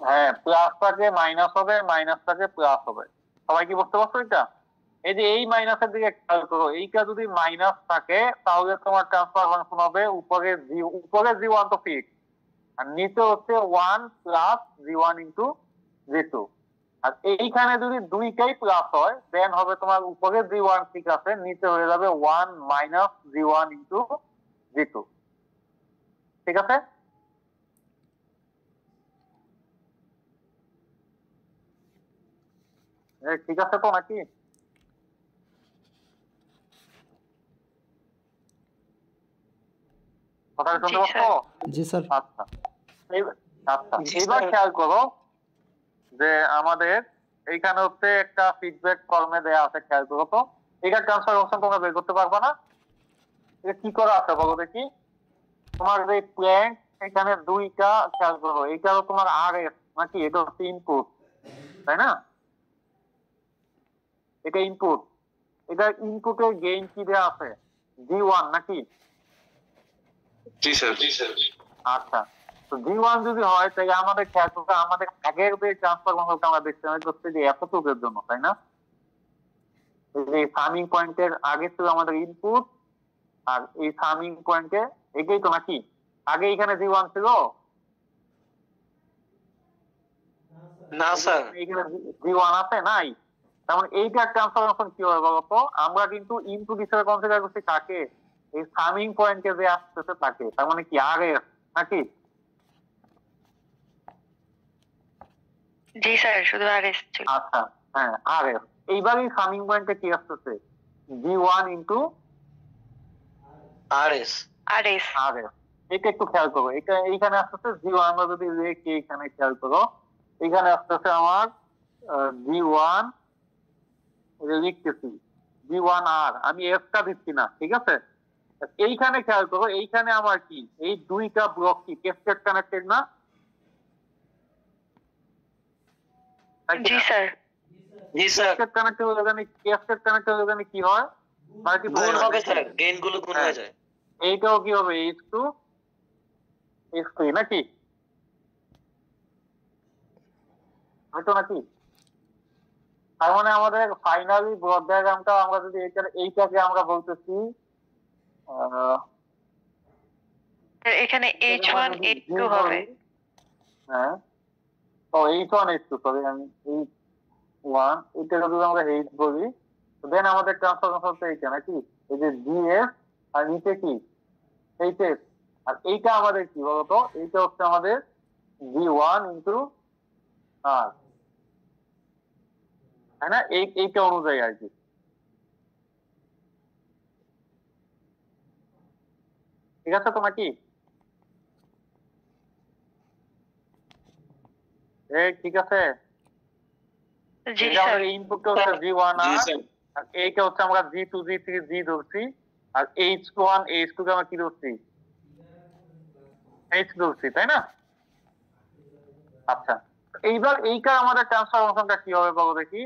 হ্যাঁ, প্লাস থাকে মাইনাস হবে, মাইনাস থাকে প্লাস হবে। সবাই কি বুঝতে পারছো এটা? এই যে এই মাইনাসের দিকে খেয়াল করো, এইটা যদি মাইনাস থাকে তাহলে তোমার ট্রান্সফার ফাংশন হবে উপরে জি1 তো ফিক্স, আর নিচে হচ্ছে 1 প্লাস জি1 ইন্টু জি2। আর এইখানে যদি দুইটাই প্লাস হয় দেন হবে তোমার উপরে জি1 ঠিক আছে, নিচে হয়ে যাবে 1 মাইনাস জি1 ইন্টু জি2। ঠিক আছে, ঠিক আছে তো নাকি? কথা শুনতে পাচ্ছ? জি স্যার। আচ্ছা, আচ্ছা, এবার খেয়াল করো যে আমাদের এইখানে হচ্ছে একটা ফিডব্যাক ফর্মে দেয়া আছে, খেয়াল করো তো। এটা ট্রান্সফার ফাংশন তোমরা বের করতে পারবা না? এটা কি করা আছে বলো দেখি? তোমার যে প্ল্যাঙ্ক এখানে দুইটা, খেয়াল করো এইটাও তোমার আর এস নাকি, এটা হচ্ছে ইনপুট, তাই না? এটা ইনপুট, এটা ইনপুটের গেইন কি দেয়া আছে? জি1 নাকি? জি স্যার, জি স্যার। আচ্ছা, তো জি1 যদি হয় তাহলে আমাদের খেয়াল করতে আমাদের আগের যে ট্রান্সফার ফাংশনটা আমরা দেখতে হচ্ছে যে এতটুকুর জন্য, তাই না? এই সামিং পয়েন্টের আগে ছিল আমাদের ইনপুট, আর এই সামিং পয়েন্টে এটাই তো নাকি? আগে এখানে জি1 ছিল না স্যার, এখানে জি1 আছে নাই? তার মানে এইটা ট্রান্সফার ফাংশন কি হবে বলতো? আমরা কিন্তু ইনপুট হিসেবে কনসিডার করছি কাকে? এই সামিং পয়েন্টে যে আসতেছে তাকে, তার মানে কি আর এস নাকি? জি স্যার, শুধু আরএস ছিল। আচ্ছা, হ্যাঁ আর এস। এইবার এই সামিং পয়েন্টে কি আসতেছে? G one into RS. আরএস আর এস। এটা একটু খেয়াল করো, এটা এইখানে আসতেছে জি1, আমরা যদি লিখি এখানে খেয়াল করো এখানে আসতেছে আমার জি1, এটা লিখতেছি জি1 আর, আমি এসটা দিচ্ছি না, ঠিক আছে? এইখানে খেয়াল করো, এইখানে আমার কি এই দুইটা ব্লক কি ক্যাসকেড কানেক্টেড না? জি স্যার। জি স্যার, ক্যাসকেড কানেক্টেড হলে ক্যাসকেড কানেক্টেড হলে কি হয়? গুণ হবে স্যার, গেইন গুলো গুণ হয়ে যায়। এইটাও কি হবে? h2 h3 নাকি? হয়তো নাকি? তার মানে আমাদের ফাইনালি ব্লক ডায়াগ্রামটা আমরা যদি এইটাকে আমরা বলতেছি এখানে H1 H2 হবে। হ্যাঁ, ও H1 H2 সরি, আমি H1 এটা যদি আমরা H বলি দেন আমাদের ট্রান্সফরমেশন হচ্ছে এইটা নাকি? এই যে GS আর নিচে কি HS, আর এইটা আমাদের কি বলতো? এইটা হচ্ছে আমাদের G1 ইন্টু R, তাই না? এইটা অনুযায়ী আর কি। ঠিক আছে তো নাকি? ঠিক আছে, জি স্যার। ইনপুটটা হচ্ছে G1 জি আর, স্যার। আর এইটা হচ্ছে আমরা G2 G3 G ধরছি, আর H1 H2 কে আমরা কি ধরছি? H ধরছি, তাই না? আচ্ছা, এইবার এইটা আমাদের ট্রান্সফার ফাংশনটা কি হবে বলো দেখি?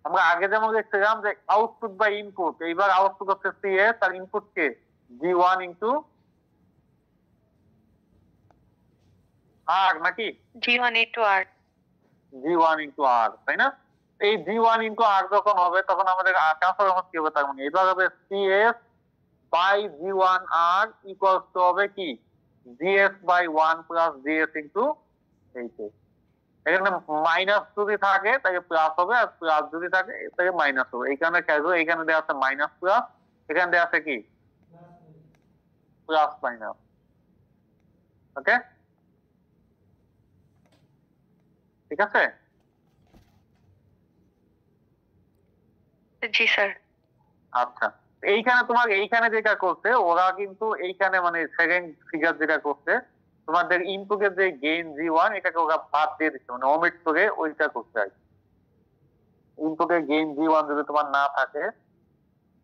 আমরা আগে যেমন দেখছিলাম যে আউটপুট বাই ইনপুট, এইবার আউটপুট হচ্ছে CS আর ইনপুট কে G1 ইনটু R নাকি? G1 into R। G1 into R, তাই না? এই G1 ইনটু R যখন হবে তখন আমাদের ট্রান্সফার ফাংশন কি হবে? তার মানে এবার হবে CS by G1 R equals to হবে কি gs by 1 plus gs into hs। এখানে মাইনাস যদি থাকে তাহলে প্লাস হবে, আর প্লাস যদি থাকে তাহলে মাইনাস হবে। এইখানে খেয়াল এখানে দেওয়া আছে মাইনাস প্লাস, এখানে দেওয়া আছে কি প্লাস মাইনাস। ওকে, ঠিক আছে। জি স্যার। আচ্ছা, এইখানে তোমার এইখানে যেটা করছে ওরা কিন্তু এইখানে মানে সেকেন্ড ফিগার যেটা করছে তোমাদের ইনপুটের যে গেইন জি1 এটাকে ওরা বাদ দিয়ে দিচ্ছে, মানে ওমিট করে ওইটা করতে হয়। ইনপুটের গেইন জি1 যদি তোমার না থাকে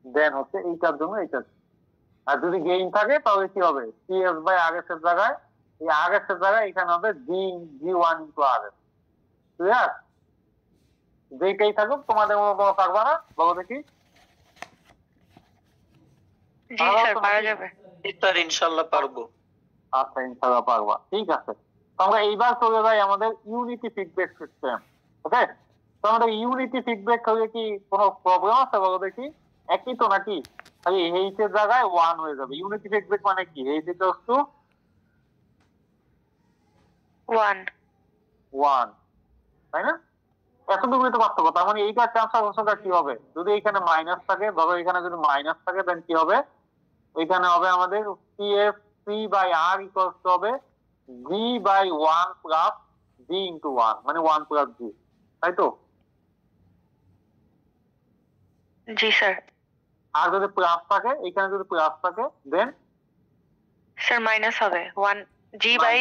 দেন হচ্ছে এইটার জন্য এইটা, আর যদি গেইন থাকে তাহলে কি হবে সিএস বাই আরএস এর জায়গায় এই আরএস এর জায়গায় এখানে হবে জি1 ইনটু আরএস। ক্লিয়ার? যেটাই থাকুক তোমাদের মতো থাকবে না, বলো দেখি। জি স্যার, পারা যাবে। স্যার ইনশাআল্লাহ পারবো। আচ্ছা, ইনশাআল্লাহ পারবা, ঠিক আছে। তো আমরা এইবার চলে যাই আমাদের ইউনিটি ফিডব্যাক সিস্টেম। ওকে, তো আমাদের ইউনিটি ফিডব্যাক হলে কি কোনো প্রবলেম আছে বলো দেখি? একই তো নাকি? খালি এইচ এর জায়গায় 1 হয়ে যাবে। ইউনিটি ফিডব্যাক মানে কি? এইচ ইকুয়ালস টু 1, তাই না? এতটুকুই তো পার্থক্য। তার মানে এইটার ট্রান্সফার কি হবে? যদি এখানে মাইনাস থাকে, ধরো এখানে যদি মাইনাস থাকে দেন কি হবে? এখানে হবে আমাদের CF C by R equals to হবে G by 1 plus G into 1, মানে 1 প্লাস জি, তাই তো? জি স্যার। আর যদি প্লাস থাকে, এখানে যদি প্লাস থাকে দেন স্যার মাইনাস হবে 1 জি বাই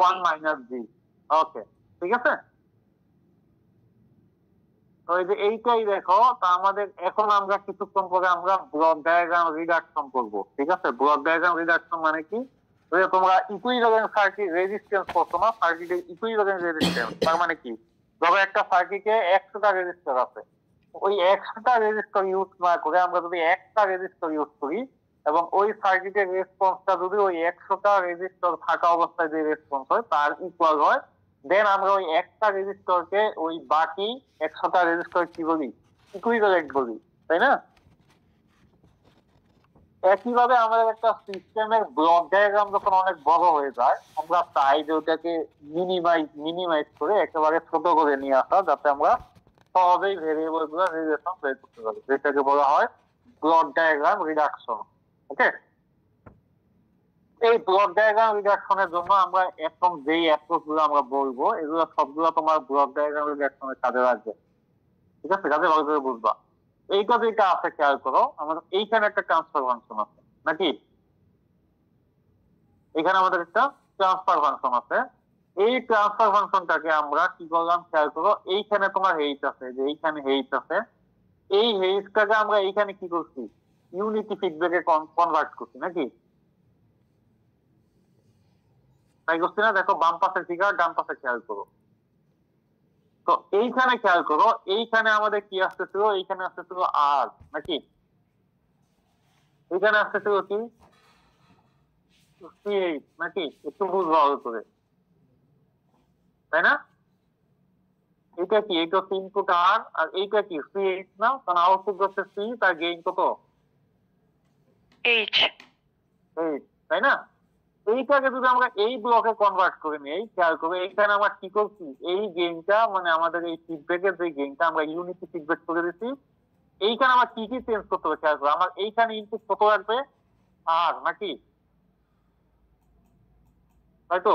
1 মাইনাস জি। ওকে, ঠিক আছে। তো এই যে এইটাই দেখো, তা আমাদের এখন আমরা কিছুক্ষণ পরে আমরা ব্লক ডায়াগ্রাম রিডাকশন করব, ঠিক আছে। ব্লক ডায়াগ্রাম রিডাকশন মানে কি? ওই যে তোমরা ইকুইভ্যালেন্ট সার্কিট রেজিস্ট্যান্স করছো না, সার্কিটের ইকুইভ্যালেন্ট রেজিস্ট্যান্স, তার মানে কি? ধরো একটা সার্কিটে 100টা রেজিস্টর আছে, ওই 100টা রেজিস্টর ইউজ না করে আমরা যদি একটা রেজিস্টর ইউজ করি এবং ওই সার্কিটের রেসপন্সটা যদি ওই 100টা রেজিস্টর থাকা অবস্থায় যে রেসপন্স হয় তার ইকুয়াল হয়, দেন আমরা ওই একটা রেজিস্টরকে ওই বাকি 100টা রেজিস্টর কি বলি? ইকুইভ্যালেন্ট বলি, তাই না? একইভাবে আমাদের একটা সিস্টেমের ব্লক ডায়াগ্রাম যখন অনেক বড় হয়ে যায় আমরা চাই যে ওটাকে মিনিমাইজ করে একেবারে ছোট করে নিয়ে আসা, যাতে আমরা সহজেই ভেরিয়েবল গুলো রিলেশন বের করতে পারি, যেটাকে বলা হয় ব্লক ডায়াগ্রাম রিডাকশন। ওকে, এই ব্লক ডায়াগ্রাম রিডাকশনের জন্য আমরা এখন যেই অ্যাপ্রোচ গুলো আমরা বলবো এগুলো সবগুলো তোমার ব্লক ডায়াগ্রাম রিডাকশনের কাজে লাগবে, ঠিক আছে? কাজে ভালো করে বুঝবা। এইটা যেটা আছে খেয়াল করো, আমাদের এইখানে একটা ট্রান্সফার ফাংশন আছে নাকি? এখানে আমাদের একটা ট্রান্সফার ফাংশন আছে। এই ট্রান্সফার ফাংশনটাকে আমরা কি করলাম খেয়াল করো, এইখানে তোমার হেইচ আছে, যে এইখানে হেইচ আছে, এই হেইচটাকে আমরা এইখানে কি করছি? ইউনিটি ফিডব্যাকে কনভার্ট করছি নাকি? তাই করছি না? দেখো বাম পাশের ফিগার, ডান পাশে খেয়াল করো। তো এইখানে খেয়াল করো, এইখানে আমাদের কি আসতেছিল? এইখানে আসতেছিল আর নাকি? এইখানে আসতেছিল কি C8 নাকি? একটু বুঝবা ভালো করে, তাই না? এটা কি? এটা হচ্ছে ইনপুট আর, আর এইটা কি C8 না? কারণ আউটপুট হচ্ছে C, তার গেইন কত? এইচ, 8, তাই না? এইটাকে যদি আমরা এই ব্লকে কনভার্ট করে নিই, খেয়াল করবে এইখানে আমরা কি করছি? এই গেইনটা মানে আমাদের এই ফিডব্যাকের যে গেইনটা আমরা ইউনিটি ফিডব্যাক করে দিচ্ছি, এইখানে আমরা কি কি চেঞ্জ করতে হবে খেয়াল করো। আমার এইখানে ইনপুট কত রাখবে? আর নাকি? তাই তো?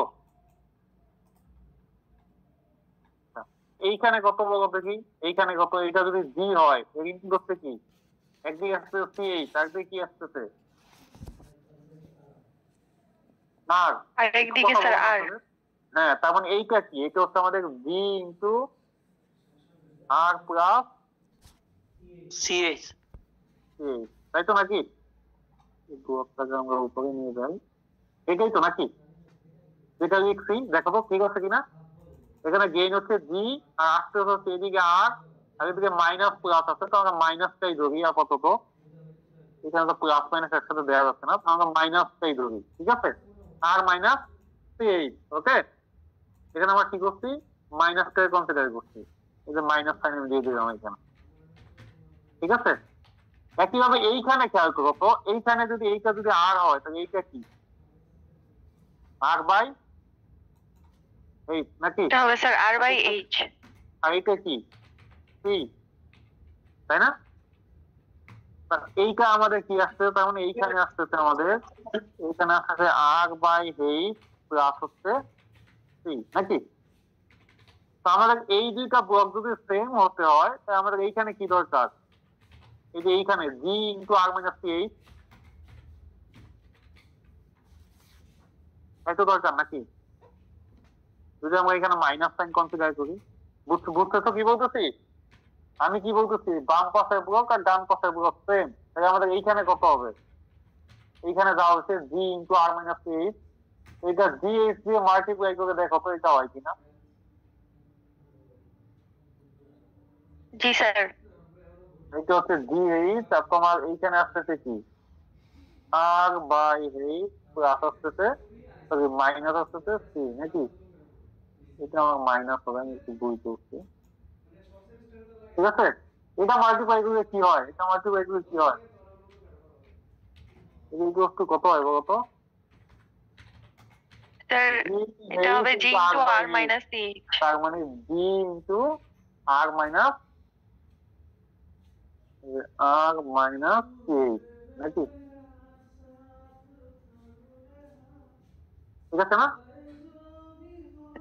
এইখানে কত বলো দেখি? এইখানে কত? এইটা যদি জি হয় এর ইনপুট হচ্ছে কি? একদিকে আসছে C8, একদিকে কি আসতেছে? আর একদিকে স্যার আর। হ্যাঁ, তার মানে এইটা কি? এটা হচ্ছে আমাদের জি ইনটু আর প্লাস সিএইচ, তাই তো নাকি? এই ব্লকটাকে আমরা উপরে নিয়ে যাই, এটাই তো নাকি? যেটা লিখছি দেখো তো ঠিক আছে কিনা? এখানে গেইন হচ্ছে জি আর আসতে হচ্ছে এদিকে আর, আর এদিকে মাইনাস প্লাস আছে, তো আমরা মাইনাসটাই ধরি আপাতত। এখানে তো প্লাস মাইনাস একসাথে দেওয়া যাচ্ছে না, তো আমরা মাইনাসটাই ধরি, ঠিক আছে? আর মাইনাস C8, ওকে? এখানে আমরা কি করছি? মাইনাসটাকে কনসিডার করছি, এই যে মাইনাস সাইন দিয়ে দিলাম এখানে, ঠিক আছে? একইভাবে এইখানে খেয়াল করো তো, এইখানে যদি এইটা যদি আর হয় তাহলে এইটা কি? আর বাই এইচ নাকি? এটা হবে স্যার আর বাই এইচ। আর এটা কি সি, তাই না? এইটা আমাদের কি আসছে, তার মানে এইখানে আসতেছে আমাদের, এইখানে আসতেছে আর বাই এইচ প্লাস হচ্ছে সি নাকি? তো আমাদের এই দুইটা ব্লক যদি সেম হতে হয় তাহলে আমাদের এইখানে কি দরকার, এই যে এইখানে জি ইন্টু আর মাইনাস সি এইচ, এত দরকার নাকি? যদি আমরা এখানে মাইনাস সাইন কনসিডার করি, বুঝতেছো কি বলতেছি? আমি কি বলতেছি, বাম পাশের ব্লক আর ডান পাশের ব্লক সেম, তাহলে আমাদের এইখানে কত হবে, এইখানে যা হচ্ছে জি ইন্টু আর মাইনাস সি এইচ, এটা জি এইচ দিয়ে মাল্টিপ্লাই করে দেখো তো এটা হয় কিনা। জি স্যার। এটা হচ্ছে জি এইচ, আর তোমার এইখানে আসতেছে কি আর বাই এইচ প্লাস আসতেছে, সরি মাইনাস আসতেছে সি নাকি? এটা আমার মাইনাস হবে, আমি একটু ভুল করছি, ঠিক আছে? এটা মাল্টিপ্লাই করলে কি হয়, এটা মাল্টিপ্লাই করলে কি হয়, এটা একটু কত হয় বলতো? স্যার এটা হবে জি ইনটু আর মাইনাস সি, তার মানে জি ইনটু আর মাইনাস সি নাকি? ঠিক আছে না?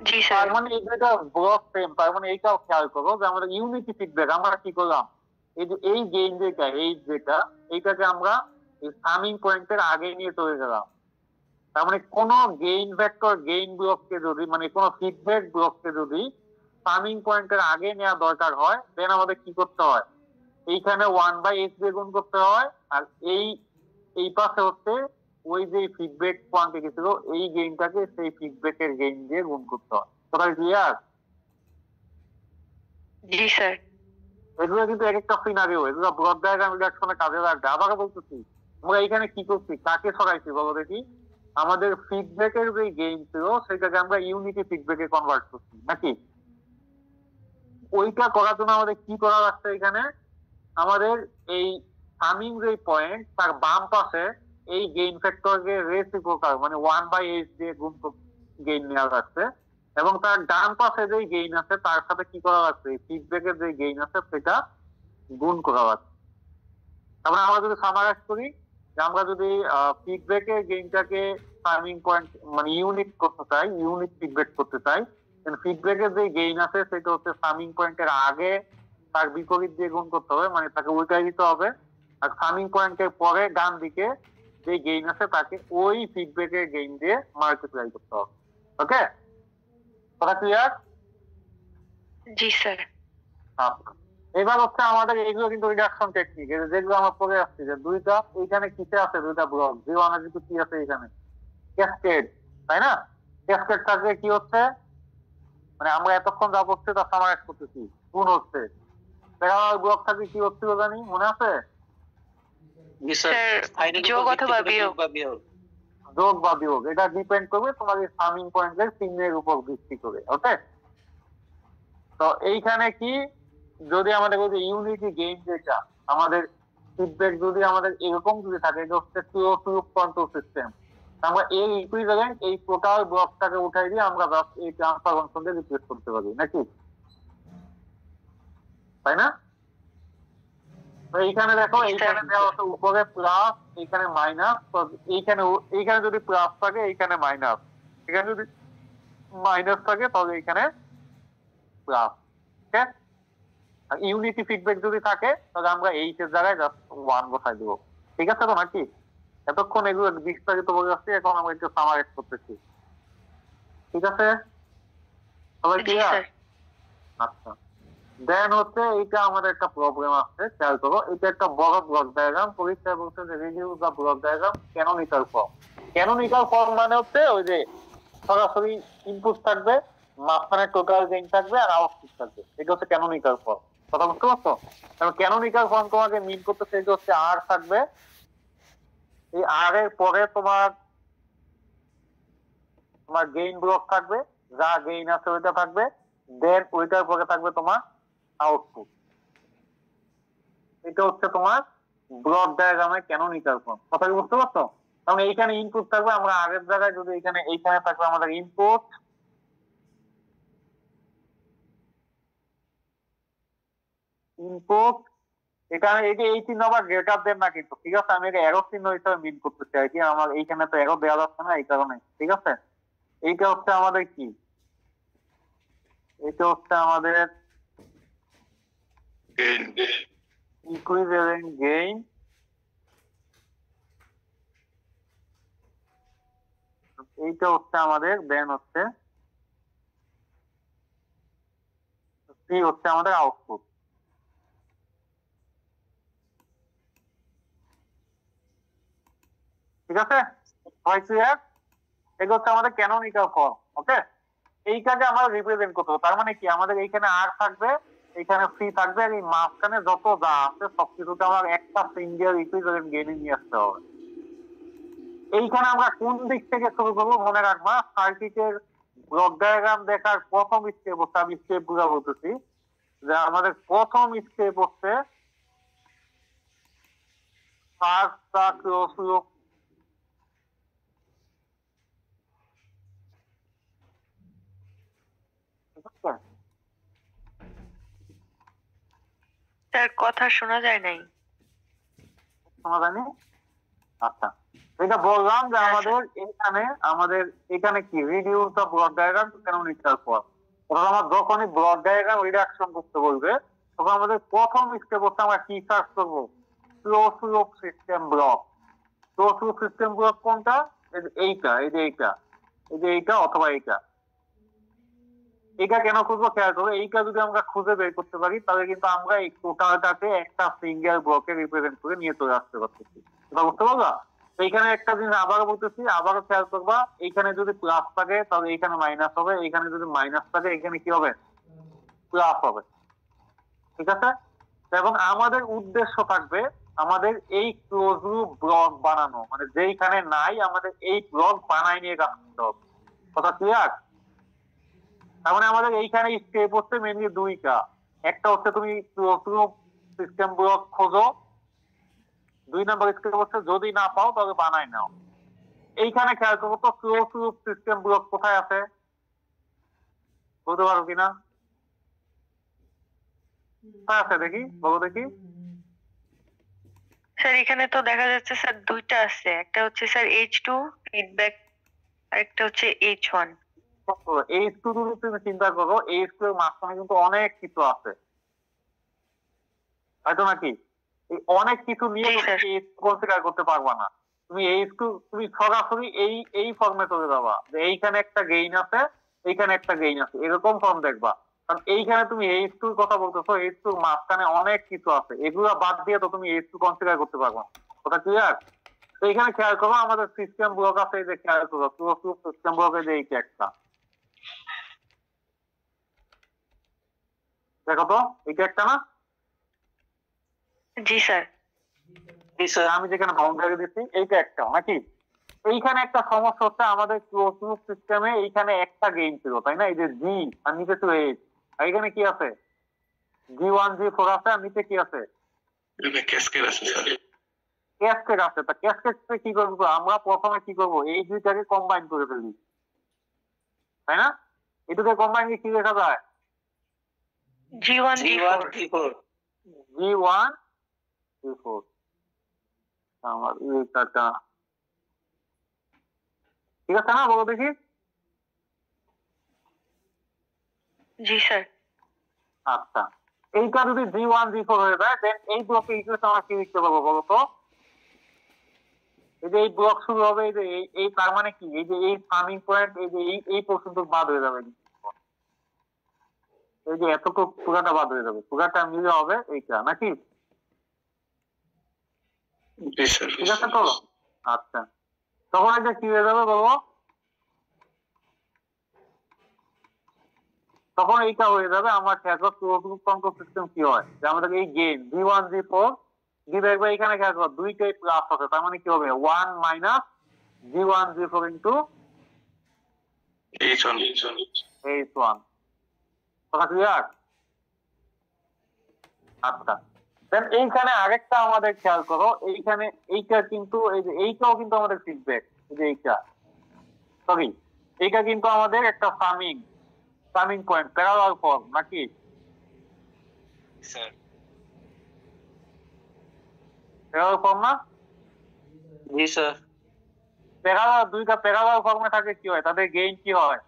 জি তার স্যার। মানে এই দুইটা ব্লক সেম, তার মানে এইটাও খেয়াল করো যে আমাদের ইউনিটি ফিডব্যাক আমরা কি করলাম, এই যে এই গেইন যেটা এইটাকে আমরা এই সামিং পয়েন্টের আগে নিয়ে চলে গেলাম। তার মানে কোন গেইন ভেক্টর গেইন ব্লককে যদি, মানে কোন ফিডব্যাক ব্লককে যদি সামিং পয়েন্টের আগে নেওয়া দরকার হয়, দেন আমাদের কি করতে হয়, এইখানে 1/h দিয়ে গুণ করতে হয়, আর এই পাশে হচ্ছে ওই যে ফিডব্যাক কোয়ান্টিটি ছিল এই গেইনটাকে সেই ফিডব্যাকের গেইন দিয়ে গুণ করতে হয়। কথা ক্লিয়ার? জি স্যার। এগুলো কিন্তু এক একটা সিনারিও, এগুলো ব্লক ডায়াগ্রাম রিডাকশনে কাজে লাগবে। আবার বলতেছি, আমরা এখানে কি করছি, কাকে সরাইছি বলো দেখি? আমাদের ফিডব্যাকের যে গেইন ছিল সেটাকে আমরা ইউনিটি ফিডব্যাকে কনভার্ট করছি নাকি? ওইটা করার জন্য আমাদের কি করা লাগছে, এখানে আমাদের এই সামিং যে পয়েন্ট তার বাম পাশে এই গেইন ফ্যাক্টরকে রেসিপ্রোকাল মানে 1/h দিয়ে গুণ গেইন নেওয়া যাচ্ছে, এবং তার ডান পাশে যে গেইন আছে তার সাথে কি করা যাচ্ছে, ফিডব্যাকের যে গেইন আছে সেটা গুণ করা যাচ্ছে। তারপরে আমরা যদি সামারাইজ করি, যে আমরা যদি ফিডব্যাকের গেইনটাকে সামিং পয়েন্ট মানে ইউনিট করতে চাই, ইউনিট ফিডব্যাক করতে চাই, ফিডব্যাকের যে গেইন আছে সেটা হচ্ছে সামিং পয়েন্টের আগে তার বিপরীত দিয়ে গুণ করতে হবে, মানে তাকে উল্টাই দিতে হবে, আর সামিং পয়েন্টের পরে ডান দিকে যে গেইন আছে তাকে ওই ফিডব্যাকের গেইন দিয়ে মাল্টিপ্লাই করতে হবে। ওকে, কথা ক্লিয়ার? জি স্যার। এবার হচ্ছে আমাদের এইগুলো কিন্তু রিডাকশন টেকনিক, যেগুলো আমরা পরে আসছি, যে দুইটা এইখানে কিসে আছে, দুইটা ব্লক জিরো এনার্জি কি আছে এখানে ক্যাসকেড, তাই না? ক্যাসকেড থাকলে কি হচ্ছে, মানে আমরা এতক্ষণ যা করছি তা সামারাইজ করতেছি, গুণ হচ্ছে, ব্লক থাকলে কি হচ্ছিল জানি, মনে আছে? যোগ অথবা বিয়োগ। যোগ বা বিয়োগ, এটা ডিপেন্ড করবে তোমার এই সামিং পয়েন্টের চিহ্নের উপর ভিত্তি করে। ওকে, তো এইখানে কি, যদি আমাদের ওই যে ইউনিটি গেইন যেটা আমাদের ফিডব্যাক যদি আমাদের এরকম যদি থাকে, এটা হচ্ছে ক্লোজ লুপ কন্ট্রোল সিস্টেম, আমরা এই ইকুইভ্যালেন্ট এই টোটাল ব্লকটাকে উঠাই দিয়ে আমরা জাস্ট এই ট্রান্সফার ফাংশন দিয়ে রিপ্লেস করতে পারি নাকি, তাই না? তো এইখানে দেখো, এইখানে দেওয়া আছে উপরে প্লাস, এইখানে মাইনাস, এইখানে যদি প্লাস থাকে এইখানে মাইনাস, এখানে যদি মাইনাস থাকে তাহলে এইখানে প্লাস। ঠিক আছে, ইউনিটি ফিডব্যাক যদি থাকে তাহলে আমরা এইচ এর জায়গায় জাস্ট 1 বসাই দেব। ঠিক আছে তো নাকি? এতক্ষণ এগুলো বিস্তারিত বলে আসছি, এখন আমরা একটু সামারাইজ করতেছি। ঠিক আছে সবাই ক্লিয়ার? আচ্ছা, দেন হচ্ছে এইটা আমাদের একটা প্রবলেম আছে, খেয়াল করো, এটা একটা বড় ব্লক ডায়াগ্রাম। পরীক্ষায় বলছে যে reduce the block diagram canonical form. Canonical form মানে হচ্ছে ওই যে সরাসরি ইনপুট থাকবে, মাঝখানে টোটাল গেইন থাকবে আর আউটপুট থাকবে, এটা হচ্ছে ক্যানোনিক্যাল ফর্ম। কথা বুঝতে পারছো? কারণ ক্যানোনিক্যাল ফর্ম তোমাকে মিন করতেছে এটা হচ্ছে আর থাকবে, এই আর এর পরে তোমার গেইন ব্লক থাকবে, যা গেইন আছে ওইটা থাকবে, দেন ওইটার পরে থাকবে তোমার আউটপুট। এটা হচ্ছে তোমার ব্লক ডায়াগ্রামের ক্যানোনিক্যাল ফর্ম। কথা কি বুঝতে পারছো? কারণ এইখানে ইনপুট থাকবে, আমরা আগের জায়গায় যদি এইখানে থাকবে আমাদের ইনপুট, এখানে এই চিহ্ন আবার গ্রেটার দেন না কিন্তু, ঠিক আছে? আমি এটা এরো চিহ্ন হিসেবে মিন করতেছি আর কি, আমার এইখানে তো এরো দেওয়া যাচ্ছে না এই কারণে, ঠিক আছে? এইটা হচ্ছে আমাদের কি, এটা হচ্ছে আমাদের ইকুইভ্যালেন্ট গেইন, এইটা হচ্ছে আমাদের দেন হচ্ছে সি হচ্ছে আমাদের আউটপুট, ঠিক আছে? এটা হচ্ছে আমাদের ক্যানোনিক্যাল ফর্ম। ওকে, এই কাজে আমরা রিপ্রেজেন্ট করতে হবে। তার মানে কি, আমাদের এইখানে আর থাকবে, এইখানে সি থাকবে, আর এই মাঝখানে যত যা আছে সবকিছুতে আমার একটা সিঙ্গেল ইকুইভ্যালেন্ট গেইন নিয়ে আসতে হবে। এইখানে আমরা কোন দিক থেকে শুরু করবো মনে রাখবা, সার্কিটের ব্লক ডায়াগ্রাম দেখার প্রথম স্টেপ হচ্ছে, আমি স্টেপ গুলো বলতেছি, যে আমাদের প্রথম স্টেপ হচ্ছে first the close loop, sir কথা শোনা যায় নাই। শোনা যায়নি? আচ্ছা, এটা বললাম যে আমাদের এখানে কি reduce the block diagram to canonical form. অর্থাৎ আমরা যখনই ব্লক ডায়াগ্রাম রিডাকশন করতে বলবে, তখন আমাদের প্রথম স্টেপ হচ্ছে আমরা কি সার্চ করবো, close loop system block. Close loop system block কোনটা? এইটা, এইটা অথবা এইটা। এটা কেন খুঁজবো খেয়াল করবো, এইটা যদি আমরা খুঁজে বের করতে পারি তাহলে কিন্তু আমরা এই টোটালটাকে একটা সিঙ্গেল ব্লকে রিপ্রেজেন্ট করে নিয়ে চলে আসতে পারতেছি। এটা বুঝতে পারবা? এইখানে একটা জিনিস আবারও বলতেছি, আবারও খেয়াল করবা, এইখানে যদি প্লাস থাকে তাহলে এইখানে মাইনাস হবে, এইখানে যদি মাইনাস থাকে এখানে কি হবে, প্লাস হবে, ঠিক আছে? এবং আমাদের উদ্দেশ্য থাকবে আমাদের এই ক্লোজ লুপ ব্লক বানানো, মানে যেইখানে নাই আমাদের এই ব্লক বানাই নিয়ে কাজ করতে হবে। কথা ক্লিয়ার? তার মানে আমাদের এইখানে স্টেপ হচ্ছে মেনলি দুইটা, একটা হচ্ছে তুমি ক্লোজ লুপ সিস্টেম ব্লক খোঁজো, 2 নাম্বার স্টেপ হচ্ছে যদি না পাও তাহলে বানাই নাও। এইখানে খেয়াল করবো তো ক্লোজ লুপ সিস্টেম ব্লক কোথায় আছে, বলতে পারো কিনা? কোথায় আছে দেখি, বলো দেখি। স্যার এখানে তো দেখা যাচ্ছে স্যার দুইটা আছে, একটা হচ্ছে স্যার H2 ফিডব্যাক আর একটা হচ্ছে H1। H2 যদি তুমি চিন্তা করো, H2 এর মাঝখানে কিন্তু অনেক কিছু আছে, হয়তো নাকি? এই অনেক কিছু নিয়ে কনসিডার করতে পারবা না তুমি। H2 তুমি সরাসরি এই ফর্মে চলে যাবা, যে এইখানে একটা গেইন আছে, এইখানে একটা গেইন আছে, এরকম ফর্ম দেখবা। কারণ এইখানে তুমি H2 এর কথা বলতেছো, H2 এর মাঝখানে অনেক কিছু আছে, এগুলো বাদ দিয়ে তো তুমি H2 কনসিডার করতে পারবা। ওটা ক্লিয়ার? তো এখানে খেয়াল করো, আমাদের সিস্টেম ব্লক আছে, এই যে খেয়াল করো ক্লোজ লুপ সিস্টেম ব্লক, এই যে এইটা একটা, দেখো তো এটা একটা না? জি স্যার। আমি যেখানে বাউন্ডারি দিচ্ছি এইটা একটা নাকি? এইখানে একটা সমস্যা হচ্ছে, আমাদের ক্লোজ লুপ সিস্টেমে এইখানে একটা গেইন ছিল, তাই না? এই যে জি আর নিচে ছিল এইচ, আর এখানে কি আছে, G1 G4 আছে, আর নিচে কি আছে, ক্যাসকেড আছে স্যার। ক্যাসকেড আছে। তা ক্যাসকেড কি করবো আমরা? প্রথমে কি করবো, এই দুইটাকে কম্বাইন করে ফেলি, তাই না? এটাকে কম্বাইন কি লেখা যায়, G1 G4। G1 G4। আমার এইটা ঠিক আছে না, বলো দেখি। জি স্যার। আচ্ছা, এইটা যদি G1 G4 হয়ে যায়, দেন এই ব্লকে ইকুয়েশন আমরা কি লিখতে পারবো বলো তো? এই যে এই ব্লক শুরু হবে, এই যে এই তার মানে কি, এই যে এই সামিং পয়েন্ট, এই যে এই পর্যন্ত বাদ হয়ে যাবে, এই যে এতটুকু পুরাটা বাদ হয়ে যাবে, পুরাটা মিলে হবে এইটা নাকি? ঠিক আছে তো? আচ্ছা, তখন এটা কি হয়ে যাবে বলবো? তখন এইটা হয়ে যাবে আমার খেয়াল ক্লোজ লুপ কন্ট্রোল সিস্টেম কি হয়, যে আমাদের এই গেইন G1 G4 দেখবে এখানে খেয়াল করো দুইটাই প্লাস হবে, তার মানে কি হবে 1 minus G1 G4 into H1। কথা ক্লিয়ার? আচ্ছা, দেন এইখানে আরেকটা আমাদের খেয়াল করো, এইখানে এইটা কিন্তু এই যে এইটাও কিন্তু আমাদের ফিডব্যাক, এই যে এইটা সরি এইটা কিন্তু আমাদের একটা সামিং পয়েন্ট প্যারালাল ফর্ম নাকি স্যার প্যারালাল ফর্ম না? জি স্যার প্যারালাল দুইটা প্যারালাল ফর্মে থাকে কি হয়, তাদের গেইন কি হয়?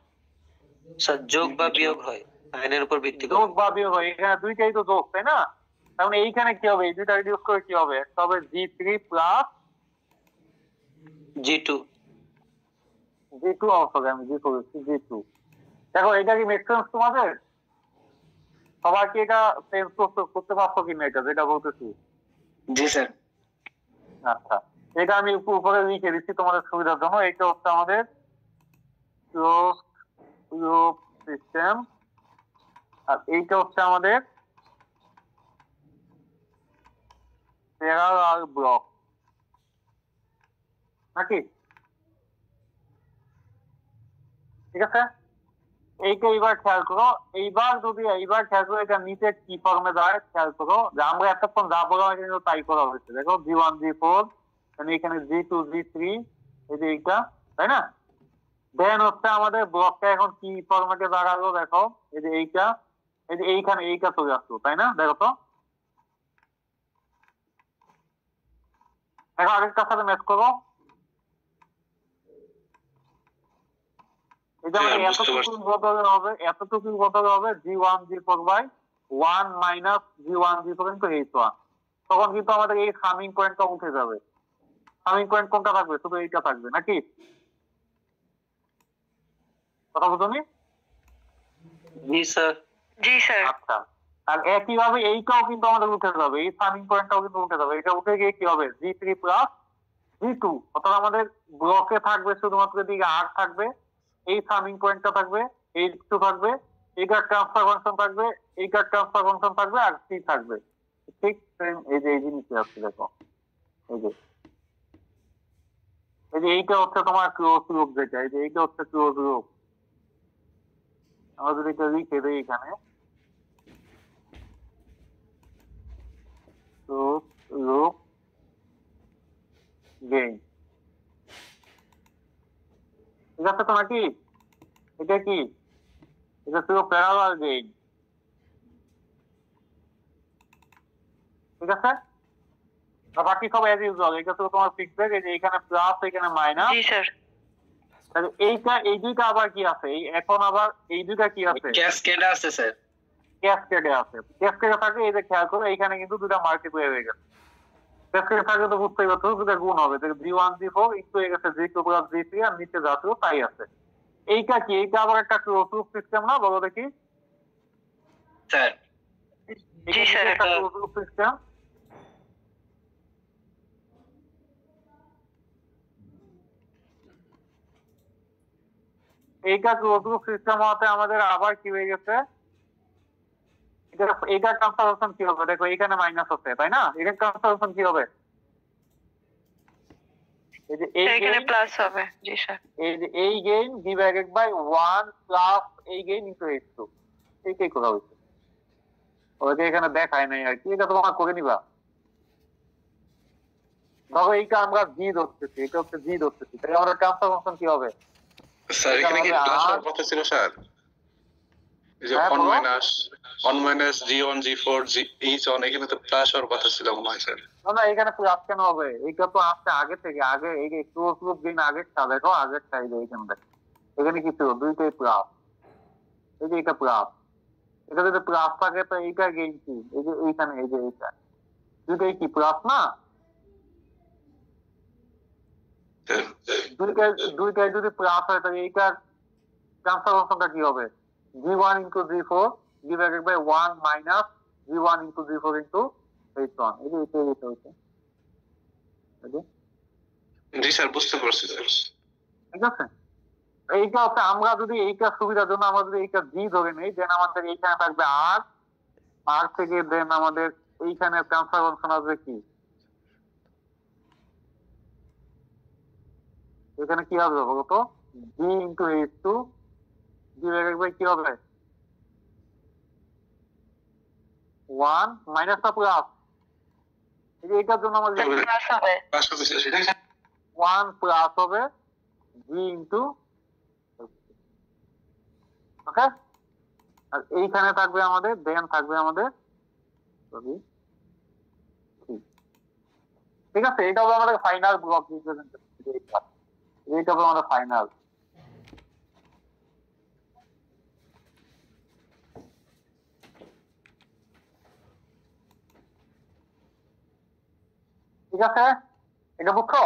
স্যার যোগ বা বিয়োগ হয় সাইনের উপর ভিত্তি করে। যোগ বা বিয়োগ হয়, এখানে দুইটাই তো যোগ তাই না? তার মানে এইখানে কি হবে, এই দুইটা রিডিউস করে কি হবে, একটা হবে G3 plus G2 G2 sorry আমি G করেছি G2। দেখো এটা কি মেক সেন্স তোমাদের? সবাই কি এটা সেন্স করতে পারছো কিনা এটা যেটা বলতেছি? জি স্যার আচ্ছা এটা আমি উপরে লিখে দিচ্ছি তোমাদের সুবিধার জন্য। এটা হচ্ছে আমাদের লুপ সিস্টেম আর এইটা হচ্ছে আমাদের প্যারালাল ব্লক নাকি? ঠিক আছে, এইটা এইবার খেয়াল করো, এইবার খেয়াল করো এটা নিচে কি ফর্মে দাঁড়ায় খেয়াল করো, যে আমরা এতক্ষণ যা বললাম কিন্তু তাই করা হয়েছে। দেখো G1 G4 এখানে G2 G3 এই যে এইটা তাই না? দেন হচ্ছে আমাদের ব্লকটা এখন কি ফরম্যাটে দাঁড়ালো দেখো, এই যে এইটা এই যে এইখানে এইটা চলে আসলো তাই না? দেখো তো এখন আরেকটার সাথে ম্যাচ করো, এটা হ্যাঁ, আমাদের বুঝতে পারছি। এতটুকু বদলে হবে G1 G4 by 1 minus G1 G4 into H1। তখন কিন্তু আমাদের এই সামিং পয়েন্টটা উঠে যাবে। সামিং পয়েন্ট কোনটা থাকবে? শুধু এইটা থাকবে নাকি? কথা বুঝুনি? জি স্যার জি স্যার। আচ্ছা, আর একইভাবে এইটাও কিন্তু আমাদের উঠে যাবে, এই সামিং পয়েন্টটাও কিন্তু উঠে যাবে। এটা উঠে গিয়ে কি হবে G3 প্লাস G2, অর্থাৎ আমাদের ব্লকে থাকবে শুধুমাত্র এদিকে R থাকবে, এই সামিং পয়েন্টটা থাকবে, H2 থাকবে, এইটার ট্রান্সফার ফাংশন থাকবে, এইটার ট্রান্সফার ফাংশন থাকবে আর C থাকবে। ঠিক সেম এই যে এই জিনিসটা আছে দেখো, এই যে এইটা হচ্ছে তোমার ক্লোজ লুপ, যেটা এই যে এইটা হচ্ছে ক্লোজ লুপ। আমরা যদি এটা লিখে দিই এখানে ক্লোজ লুপ গেইন, ঠিক আছে তো নাকি? এটা কি, এটা ছিল প্যারালাল গেইন, ঠিক আছে? আর বাকি সব এজ ইউজুয়াল, এটা ছিল তোমার ফিডব্যাক, এই যে এখানে প্লাস এখানে মাইনাস। জি স্যার। তাহলে এই দুইটা আবার কি আছে, এই এখন আবার এই দুইটা কি আছে, ক্যাসকেডে আছে স্যার। ক্যাসকেডে আছে। ক্যাসকেডে থাকে এই যে খেয়াল করো এইখানে কিন্তু দুটা মাল্টিপ্লাই হয়ে গেছে। ক্যাসকেডে থাকলে তো বুঝতেই পারছো দুটা গুণ হবে, G1 G4 একটু হয়ে গেছে G2 প্লাস G3 আর নিচে যা ছিল তাই আছে। এইটা কি, এইটা আবার একটা ক্লোজ লুপ সিস্টেম না, বলো দেখি? স্যার জি স্যার। একটা ক্লোজ লুপ সিস্টেম। এইটা ক্লোজ লুপ সিস্টেম হওয়াতে আমাদের আবার কি হয়ে গেছে, এটা ট্রান্সফারমেশন কি হবে দেখো, এখানে মাইনাস হচ্ছে তাই না? এটা ট্রান্সফারমেশন কি হবে, এই যে এই এখানে gain, প্লাস হবে। জি স্যার। এই যে এই গেইন ডিভাইডেড বাই 1 প্লাস এই গেইন ইনটু H2, এইটাই করা হয়েছে। ওইটা এখানে দেখায় নাই আর কি, এটা তোমরা করে নিবা। ধরো এইটা আমরা G ধরতেছি, এটা হচ্ছে G ধরতেছি, তাহলে আমাদের ট্রান্সফারমেশন কি হবে? স্যার এখানে কি তাহলে প্লাস আর- হওয়ার কথা ছিল স্যার? এই যে হ্যাঁ, 1 বলো। মাইনাস G1 G4 H1 এখানে তো প্লাস হওয়ার কথা ছিল মনে হয় স্যার। না না, এখানে প্লাস কেন হবে? এইটা তো আসছে আগে থেকে, আগে এই যে ক্লোজ লুপ গেইন আগেরটা দেখো, আগেরটা এই যে এইখানে দেখো, এখানে কি ছিল দুইটাই প্লাস, এই যে এটা প্লাস, এটা যদি প্লাস থাকে তো এইটা গেইন কি, এই যে এইখানে এই যে এইটা দুইটাই কি প্লাস না? দুইটাই যদি প্লাস হয় তাহলে এইটার ট্রান্সফারমেশনটা কি হবে? G1 into G4 divided by 1 minus G1 into G4 into H1, এই যে এইটা হচ্ছে, জি স্যার বুঝতে পারছি স্যার। ঠিক আছে? এইটা হচ্ছে আমরা যদি এইটা সুবিধার জন্য আমরা যদি এইটা G ধরে নেই, দেন আমাদের এইখানে থাকবে R থেকে দেন আমাদের এইখানে ট্রান্সফার ফাংশন আসবে কি, এখানে কি হবে বলতো, G into H2 divided by কি হবে 1 মাইনাস প্লাস এইটার জন্য আমাদের প্লাস হবে 1 প্লাস হবে জি ইনটু, ওকে। আর এইখানে থাকবে আমাদের, দেন থাকবে আমাদের ঠিক আছে। এটা হবে আমাদের ফাইনাল ব্লক রিপ্রেজেন্টেশন, এইটা হবে আমাদের ফাইনাল। ঠিক আছে, এটা বুঝছো?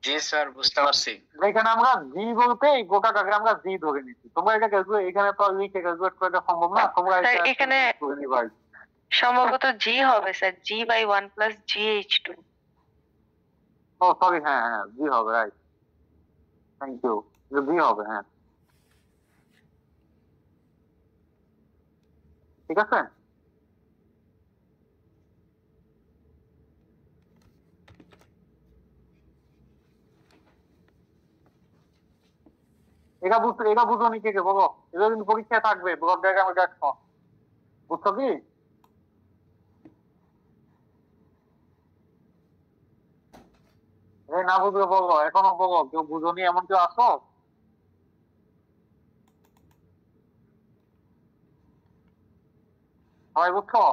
জি স্যার, বুঝতে পারছি। এখানে আমরা জি বলতে এই গোটাটাকে আমরা জি ধরে নিচ্ছি। তোমরা এটা ক্যালকুলেট, এখানে তো লিখে ক্যালকুলেট করা সম্ভব না, তোমরা স্যার এটা এখানে করে নিবা। সম্ভবত জি হবে sir, G by 1 plus GH2। ও সরি, হ্যাঁ হ্যাঁ জি হবে, রাইট, থ্যাংক ইউ, এটা জি হবে, হ্যাঁ ঠিক আছে। এটা বুঝতে, এটা বুঝো নি কে বলো, এটা কিন্তু পরীক্ষায় থাকবে, ব্লক ডায়াগ্রামের দেখো, বুঝছো কি? না বুঝলে বলো, এখনো বলো, কেউ বুঝোনি এমন কেউ আসো? সবাই বুঝছো?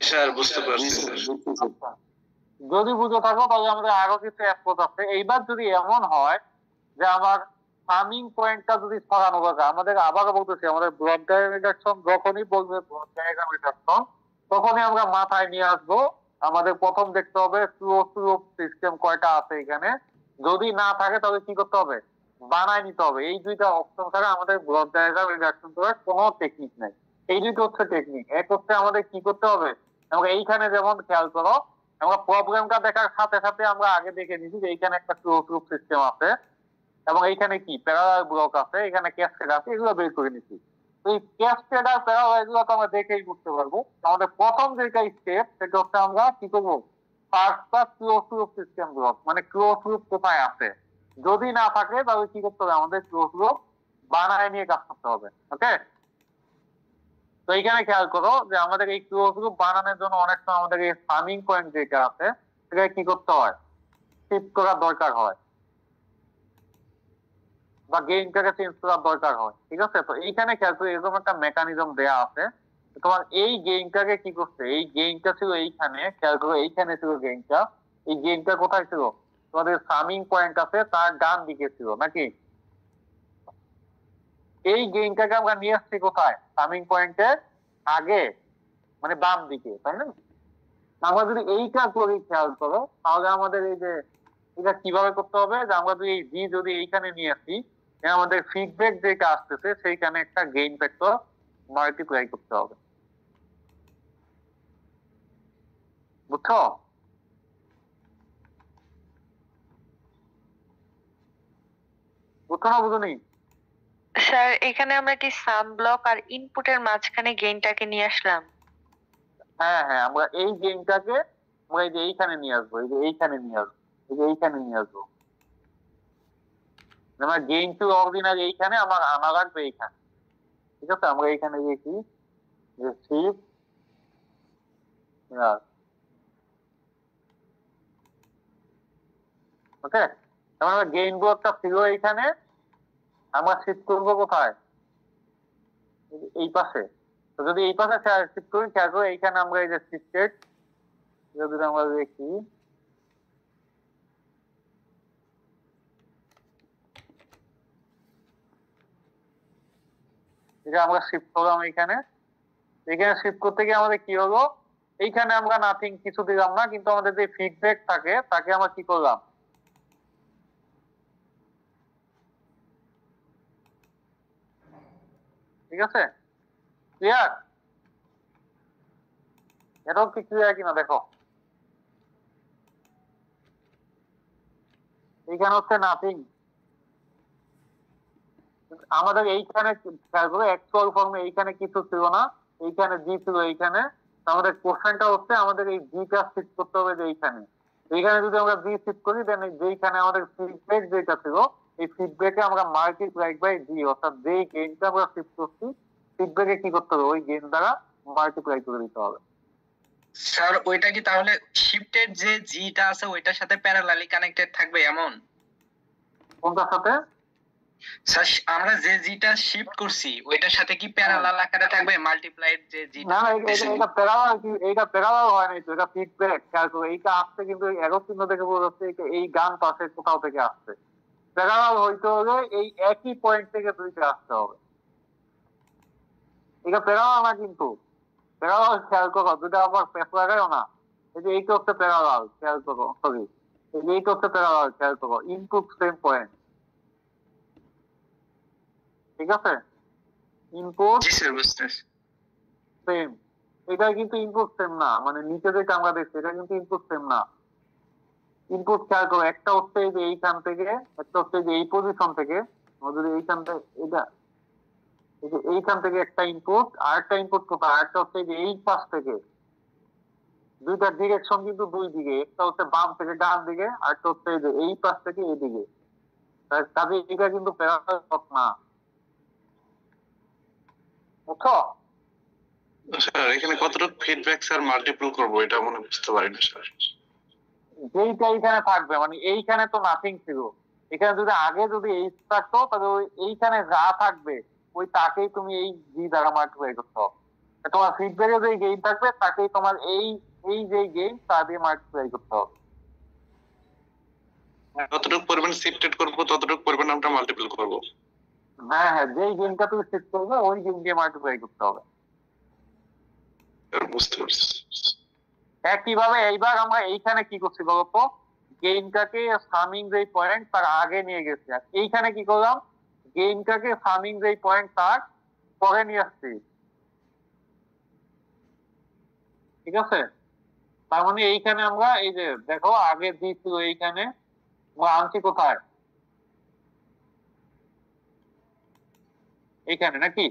স্যার বুঝতে পারছি। আচ্ছা, যদি বুঝে থাকো তাহলে আমাদের আরো কিছু অ্যাপ্রোচ আছে। এইবার যদি এমন হয় যে আমার সামিং পয়েন্টটা যদি সরানো যায়, আমাদের আবারও বলতেছি, আমাদের ব্লক ডায়াগ্রাম রিডাকশন যখনই বলবে ব্লক ডায়াগ্রাম রিডাকশন, তখনই আমরা মাথায় নিয়ে আসবো আমাদের প্রথম দেখতে হবে ক্লোজ লুপ সিস্টেম কয়টা আছে এখানে। যদি না থাকে তাহলে কি করতে হবে, বানায় নিতে হবে। এই দুইটা অপশন ছাড়া আমাদের ব্লক ডায়াগ্রাম রিডাকশন করার কোনো টেকনিক নাই। এই দুইটা হচ্ছে টেকনিক। এক হচ্ছে আমাদের কি করতে হবে, আমরা এইখানে যেমন খেয়াল করো, আমরা প্রবলেমটা দেখার সাথে সাথে আমরা আগে দেখে নিছি যে এইখানে একটা ক্লোজ লুপ সিস্টেম আছে এবং এইখানে কি প্যারালাল ব্লক আছে, এখানে ক্যাসকেড আছে, এগুলো বের করে নিছি। তো এই ক্যাসকেড আর প্যারালাল এগুলো তো আমরা দেখেই বুঝতে পারবো। আমাদের প্রথম যেটা স্টেপ সেটা হচ্ছে আমরা কি করবো, ফার্স্টটা ক্লোজ লুপ সিস্টেম ব্লক, মানে ক্লোজ লুপ কোথায় আছে, যদি না থাকে তাহলে কি করতে হবে, আমাদের ক্লোজ লুপ বানায় নিয়ে কাজ করতে হবে, ওকে। তো এইখানে খেয়াল করো যে আমাদের এই ক্লোজ লুপ বানানোর জন্য অনেক সময় আমাদের এই সামিং পয়েন্ট যেটা আছে সেটা কি করতে হয়, শিফট করার দরকার হয় বা গেইনটাকে চেঞ্জ করার দরকার হয়, ঠিক আছে। তো এইখানে খেয়াল করো এরকম একটা মেকানিজম দেয়া আছে। তোমার এই গেইনটাকে কি করছে, এই গেইনটা ছিল এইখানে, খেয়াল করো এইখানে ছিল গেইনটা। এই গেইনটা কোথায় ছিল, তোমাদের সামিং পয়েন্ট আছে তার ডান দিকে ছিল নাকি। এই গেইনটাকে আমরা নিয়ে আসছি কোথায়, সামিং পয়েন্টের আগে, মানে বাম দিকে, তাই না? আমরা যদি এইটা করি খেয়াল করো, তাহলে আমাদের এই যে এটা কিভাবে করতে হবে, যে আমরা যদি এই জি যদি এইখানে নিয়ে আসি, আমাদের ফিডব্যাক যেটা আসতেছে সেইখানে একটা গেইন ফ্যাক্টর মাল্টিপ্লাই করতে হবে, বুঝছো? বুঝছো না বুঝুনি? স্যার এখানে আমরা কি সাম ব্লক আর ইনপুটের মাঝখানে গেইনটাকে নিয়ে আসলাম? হ্যাঁ হ্যাঁ, আমরা এই গেইনটাকে আমরা এই যে এইখানে নিয়ে আসবো, এই যে এইখানে নিয়ে আসবো, এই যে এইখানে নিয়ে আসবো। আমার গেইন টু অরিজিনাল এইখানে, আমার আনা লাগবে এইখানে, ঠিক আছে। আমরা এইখানে দেখি যে শিফট, ওকে। আমরা গেইন ব্লকটা ছিল এইখানে, আমরা শিফট করবো কোথায়, এই পাশে। তো যদি এই পাশে শিফট করি, খেয়াল করো এইখানে আমরা এই যে শিফটেড, যদি আমরা দেখি এটা আমরা শিফট করলাম এইখানে। এখানে শিফট করতে গিয়ে আমাদের কি হলো, এইখানে আমরা নাথিং কিছু দিলাম না, কিন্তু আমাদের যে ফিডব্যাক থাকে তাকে আমরা কি করলাম, ঠিক আছে। ক্লিয়ার? এটাও কি ক্লিয়ার কিনা দেখো, এইখানে হচ্ছে নাথিং, আমাদের এইখানে খেয়াল করে অ্যাকচুয়াল ফর্মে এইখানে কিছু ছিল না, এইখানে জি ছিল এইখানে। আমাদের কোশ্চেনটা হচ্ছে আমাদের এই জিটা শিফট করতে হবে যে এইখানে। এইখানে যদি আমরা জি শিফট করি, দেন যেইখানে আমাদের ফিডব্যাক যেটা ছিল, এই ফিডব্যাকে আমরা মাল্টিপ্লাই বাই জি, অর্থাৎ যেই গেইনটা আমরা শিফট করছি ফিডব্যাকে কি করতে হবে, ওই গেইন দ্বারা মাল্টিপ্লাই করে দিতে হবে। স্যার ওইটা কি তাহলে শিফটের যে জিটা আছে ওইটার সাথে প্যারালালি কানেক্টেড থাকবে এমন? কোনটার সাথে? স্যার আমরা যে জিটা শিফট করছি ওইটার সাথে কি প্যারালাল আকারে থাকবে মাল্টিপ্লাইড যে জিটা? না এটা প্যারালাল কি, এইটা প্যারালাল হয় নাই তো, এটা ফিডব্যাক। খেয়াল করো এইটা আসছে কিন্তু এরো চিহ্ন দেখে বোঝা যাচ্ছে এই গান পাশে কোথাও থেকে আসছে। প্যারালাল হইতে হলে এই একই পয়েন্ট থেকে দুইটা আসতে হবে। এটা প্যারালাল না কিন্তু, প্যারালাল খেয়াল করো, দুটা আবার পেছ লাগায়ও না। এই যে এইটা হচ্ছে প্যারালাল, খেয়াল করো, সরি এই যে এইটা হচ্ছে প্যারালাল, খেয়াল করো, ইনপুট সেম পয়েন্ট, ঠিক আছে? ইনপুট জি স্যার বুঝতেছি। সেম, এটা কিন্তু ইনপুট সেম না, মানে নিচে যেটা আমরা দেখছি এটা কিন্তু ইনপুট সেম না। ইনপুট খেয়াল করো, একটা হচ্ছে এই যে এইখান থেকে, একটা হচ্ছে যে এই পজিশন থেকে, যদি এইখান থেকে এটা এই যে এইখান থেকে একটা ইনপুট, আর একটা ইনপুট কোথায়, আরেকটা হচ্ছে যে এই পাশ থেকে। দুইটা ডিরেকশন কিন্তু দুই দিকে, একটা হচ্ছে বাম থেকে ডান দিকে, আর একটা হচ্ছে এই যে এই পাশ থেকে এই দিকে। কাজে এটা কিন্তু প্যারালাল পথ না, বুঝছো? স্যার এখানে কতটুকু ফিডব্যাক স্যার মাল্টিপল করবো এটা মনে বুঝতে পারি না স্যার। যেইটা এইখানে থাকবে, মানে এইখানে তো নাথিং ছিল, এখানে যদি আগে যদি এই থাকতো তাহলে ওই এইখানে যা থাকবে ওই তাকেই তুমি এই জি দ্বারা মাল্টিপ্লাই করতে হবে। তোমার ফিডব্যাকে যে গেইন থাকবে তাকেই তোমার এই এই যে গেইন তা দিয়ে মাল্টিপ্লাই করতে হবে। যতটুকু পরিমাণ শিফটেড করবো ততটুকু পরিমাণ আমরা মাল্টিপল করবো। হ্যাঁ হ্যাঁ, যেই গেইনটা তুমি শিফট করবে ওই গেইন দিয়ে মাল্টিপ্লাই করতে হবে। বুঝতে পারছি। একইভাবে এইবার আমরা এইখানে কি করছি বলতো, গেইনটাকে সামিং যে পয়েন্ট তার আগে নিয়ে গেছি, আর এইখানে কি করলাম, গেইনটাকে সামিং যে পয়েন্ট তার পরে নিয়ে আসছি, ঠিক আছে? তার মানে এইখানে আমরা এই যে দেখো আগে দিয়েছিল এইখানে, আমরা আনছি কোথায়, এইখানে নাকি?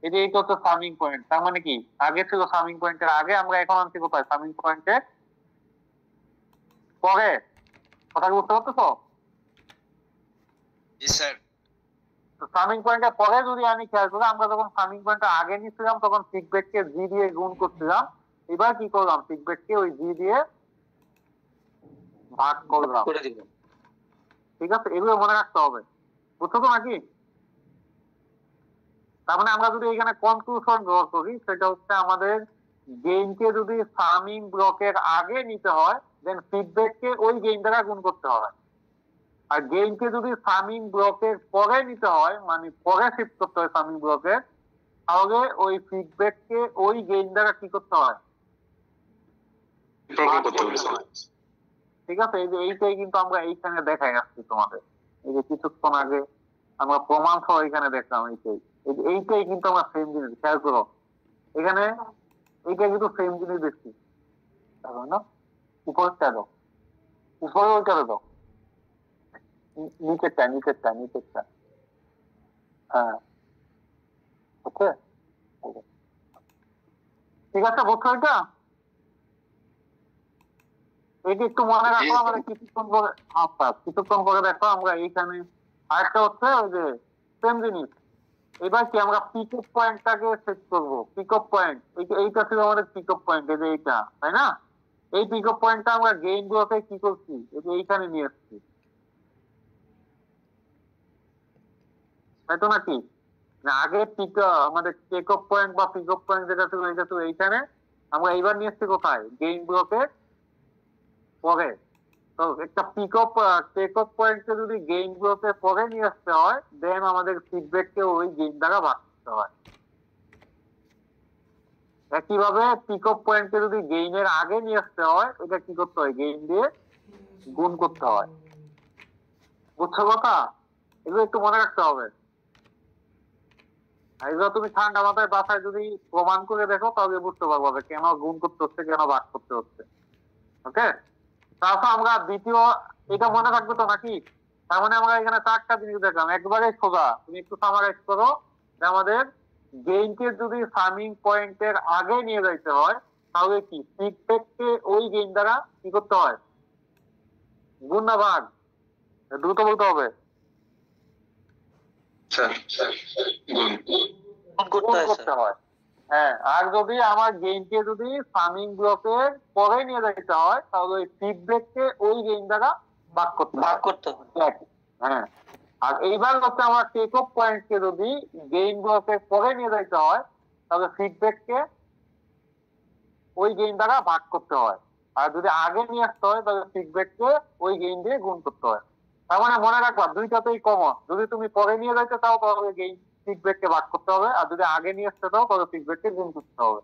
এই যে এইটা হচ্ছে সামিং পয়েন্ট, তার মানে কি আগে ছিল সামিং পয়েন্টের আগে, আমরা এখন আনছি কোথায়, সামিং পয়েন্টের পরে। কথা বুঝতে পারছো? জি স্যার। সামিং পয়েন্টের পরে যদি আমি খেয়াল করি, আমরা যখন সামিং পয়েন্টটা আগে নিচ্ছিলাম তখন ফিডব্যাককে জি দিয়ে গুণ করছিলাম, এবার কি করলাম, ফিডব্যাককে ওই জি দিয়ে ভাগ করলাম, করে দিব। ঠিক আছে? এগুলো মনে রাখতে হবে, বুঝছো তো নাকি? তার মানে আমরা যদি এখানে কনক্লুশন ড্র করি, সেটা হচ্ছে আমাদের গেইনকে যদি সামিং ব্লকের আগে নিতে হয় দেন ফিডব্যাককে ওই গেইন দ্বারা গুণ করতে হয়, আর গেইনকে যদি সামিং ব্লকের পরে নিতে হয়, মানে পরে শিফট করতে হয় সামিং ব্লকের, তাহলে ওই ফিডব্যাককে ওই গেইন দ্বারা কি করতে হয়, ঠিক আছে? এই যে এইটাই কিন্তু আমরা এইখানে দেখাই আসছি তোমাদের, এই যে কিছুক্ষণ আগে আমরা প্রমাণ সহ এখানে দেখলাম, এইটাই কিন্তু আমরা সেম জিনিস, খেয়াল করো এখানে এইটা কিন্তু সেম জিনিস দেখছি, না? উপরটা দাও, উপরে ওইটা দাও, নিচেরটা, হ্যাঁ ওকে, ঠিক আছে? বুঝছো এটা? এইটা একটু মনে রাখো, আমরা কিছুক্ষণ পরে, আচ্ছা কিছুক্ষণ পরে দেখো আমরা এইখানে আরেকটা হচ্ছে ওই যে সেম জিনিস। এবার কি আমরা পিক আপ পয়েন্টটাকে সেট করবো, পিক আপ পয়েন্ট, এইটা ছিল আমাদের পিক আপ পয়েন্ট, এই যে এইটা, তাই না? এই পিক আপ পয়েন্টটা আমরা গেইন গুলোকে কি করছি, এই যে এইখানে নিয়ে আসছি, তাই তো নাকি? আগে পিক আমাদের টেক আপ পয়েন্ট বা পিক আপ পয়েন্ট যেটা ছিল এটা ছিল এইখানে, আমরা এইবার নিয়ে আসছি কোথায়, গেইন গুলোকে পরে। তো একটা পিক আপ টেক আপ পয়েন্টকে যদি গেইন গুলোকে পরে নিয়ে আসতে হয় দেন আমাদের ফিডব্যাককে ওই গেইন দ্বারা ভাগ করতে হয়। একইভাবে পিক আপ পয়েন্টকে যদি গেইনের আগে নিয়ে আসতে হয়, এটা কি করতে হয়, গেইন দিয়ে গুণ করতে হয়। বুঝছো কথা? এগুলো একটু মনে রাখতে হবে। এগুলো তুমি ঠান্ডা মাথায় বাসায় যদি প্রমাণ করে দেখো তাহলে বুঝতে পারবে কেন গুণ করতে হচ্ছে, কেন ভাগ করতে হচ্ছে। ওকে, তারপর আমরা দ্বিতীয়, এটা মনে রাখবে তো নাকি? তার মানে আমরা এখানে চারটা জিনিস দেখলাম, একবারে সোজা। তুমি একটু সামারাইজ করো যে আমাদের গেইনকে যদি সামিং পয়েন্টের আগে নিয়ে যাইতে হয় তাহলে কি ফিডব্যাককে ওই গেইন দ্বারা কি করতে হয়, গুণ না ভাগ? দ্রুত বলতে হবে। স্যার গুণ করতে হয়। হ্যাঁ, আর যদি আমার গেইনকে যদি সামিং ব্লকের পরে নিয়ে যাইতে হয় তাহলে ওই ফিডব্যাককে ওই গেইন দ্বারা ভাগ করতে হবে। হ্যাঁ, আর এইবার হচ্ছে আমার টেক অফ পয়েন্টকে যদি গেইন ব্লকের পরে নিয়ে যাইতে হয় তাহলে ফিডব্যাককে ওই গেইন দ্বারা ভাগ করতে হয়, আর যদি আগে নিয়ে আসতে হয় তাহলে ফিডব্যাককে ওই গেইন দিয়ে গুণ করতে হয়। তার মানে মনে রাখবা দুইটাতেই কমন, যদি তুমি পরে নিয়ে যাইতে চাও তাহলে গেইন ফিডব্যাককে ভাগ করতে হবে, আর যদি আগে নিয়ে আসতে চাও তাহলে ফিডব্যাককে গুণ করতে হবে।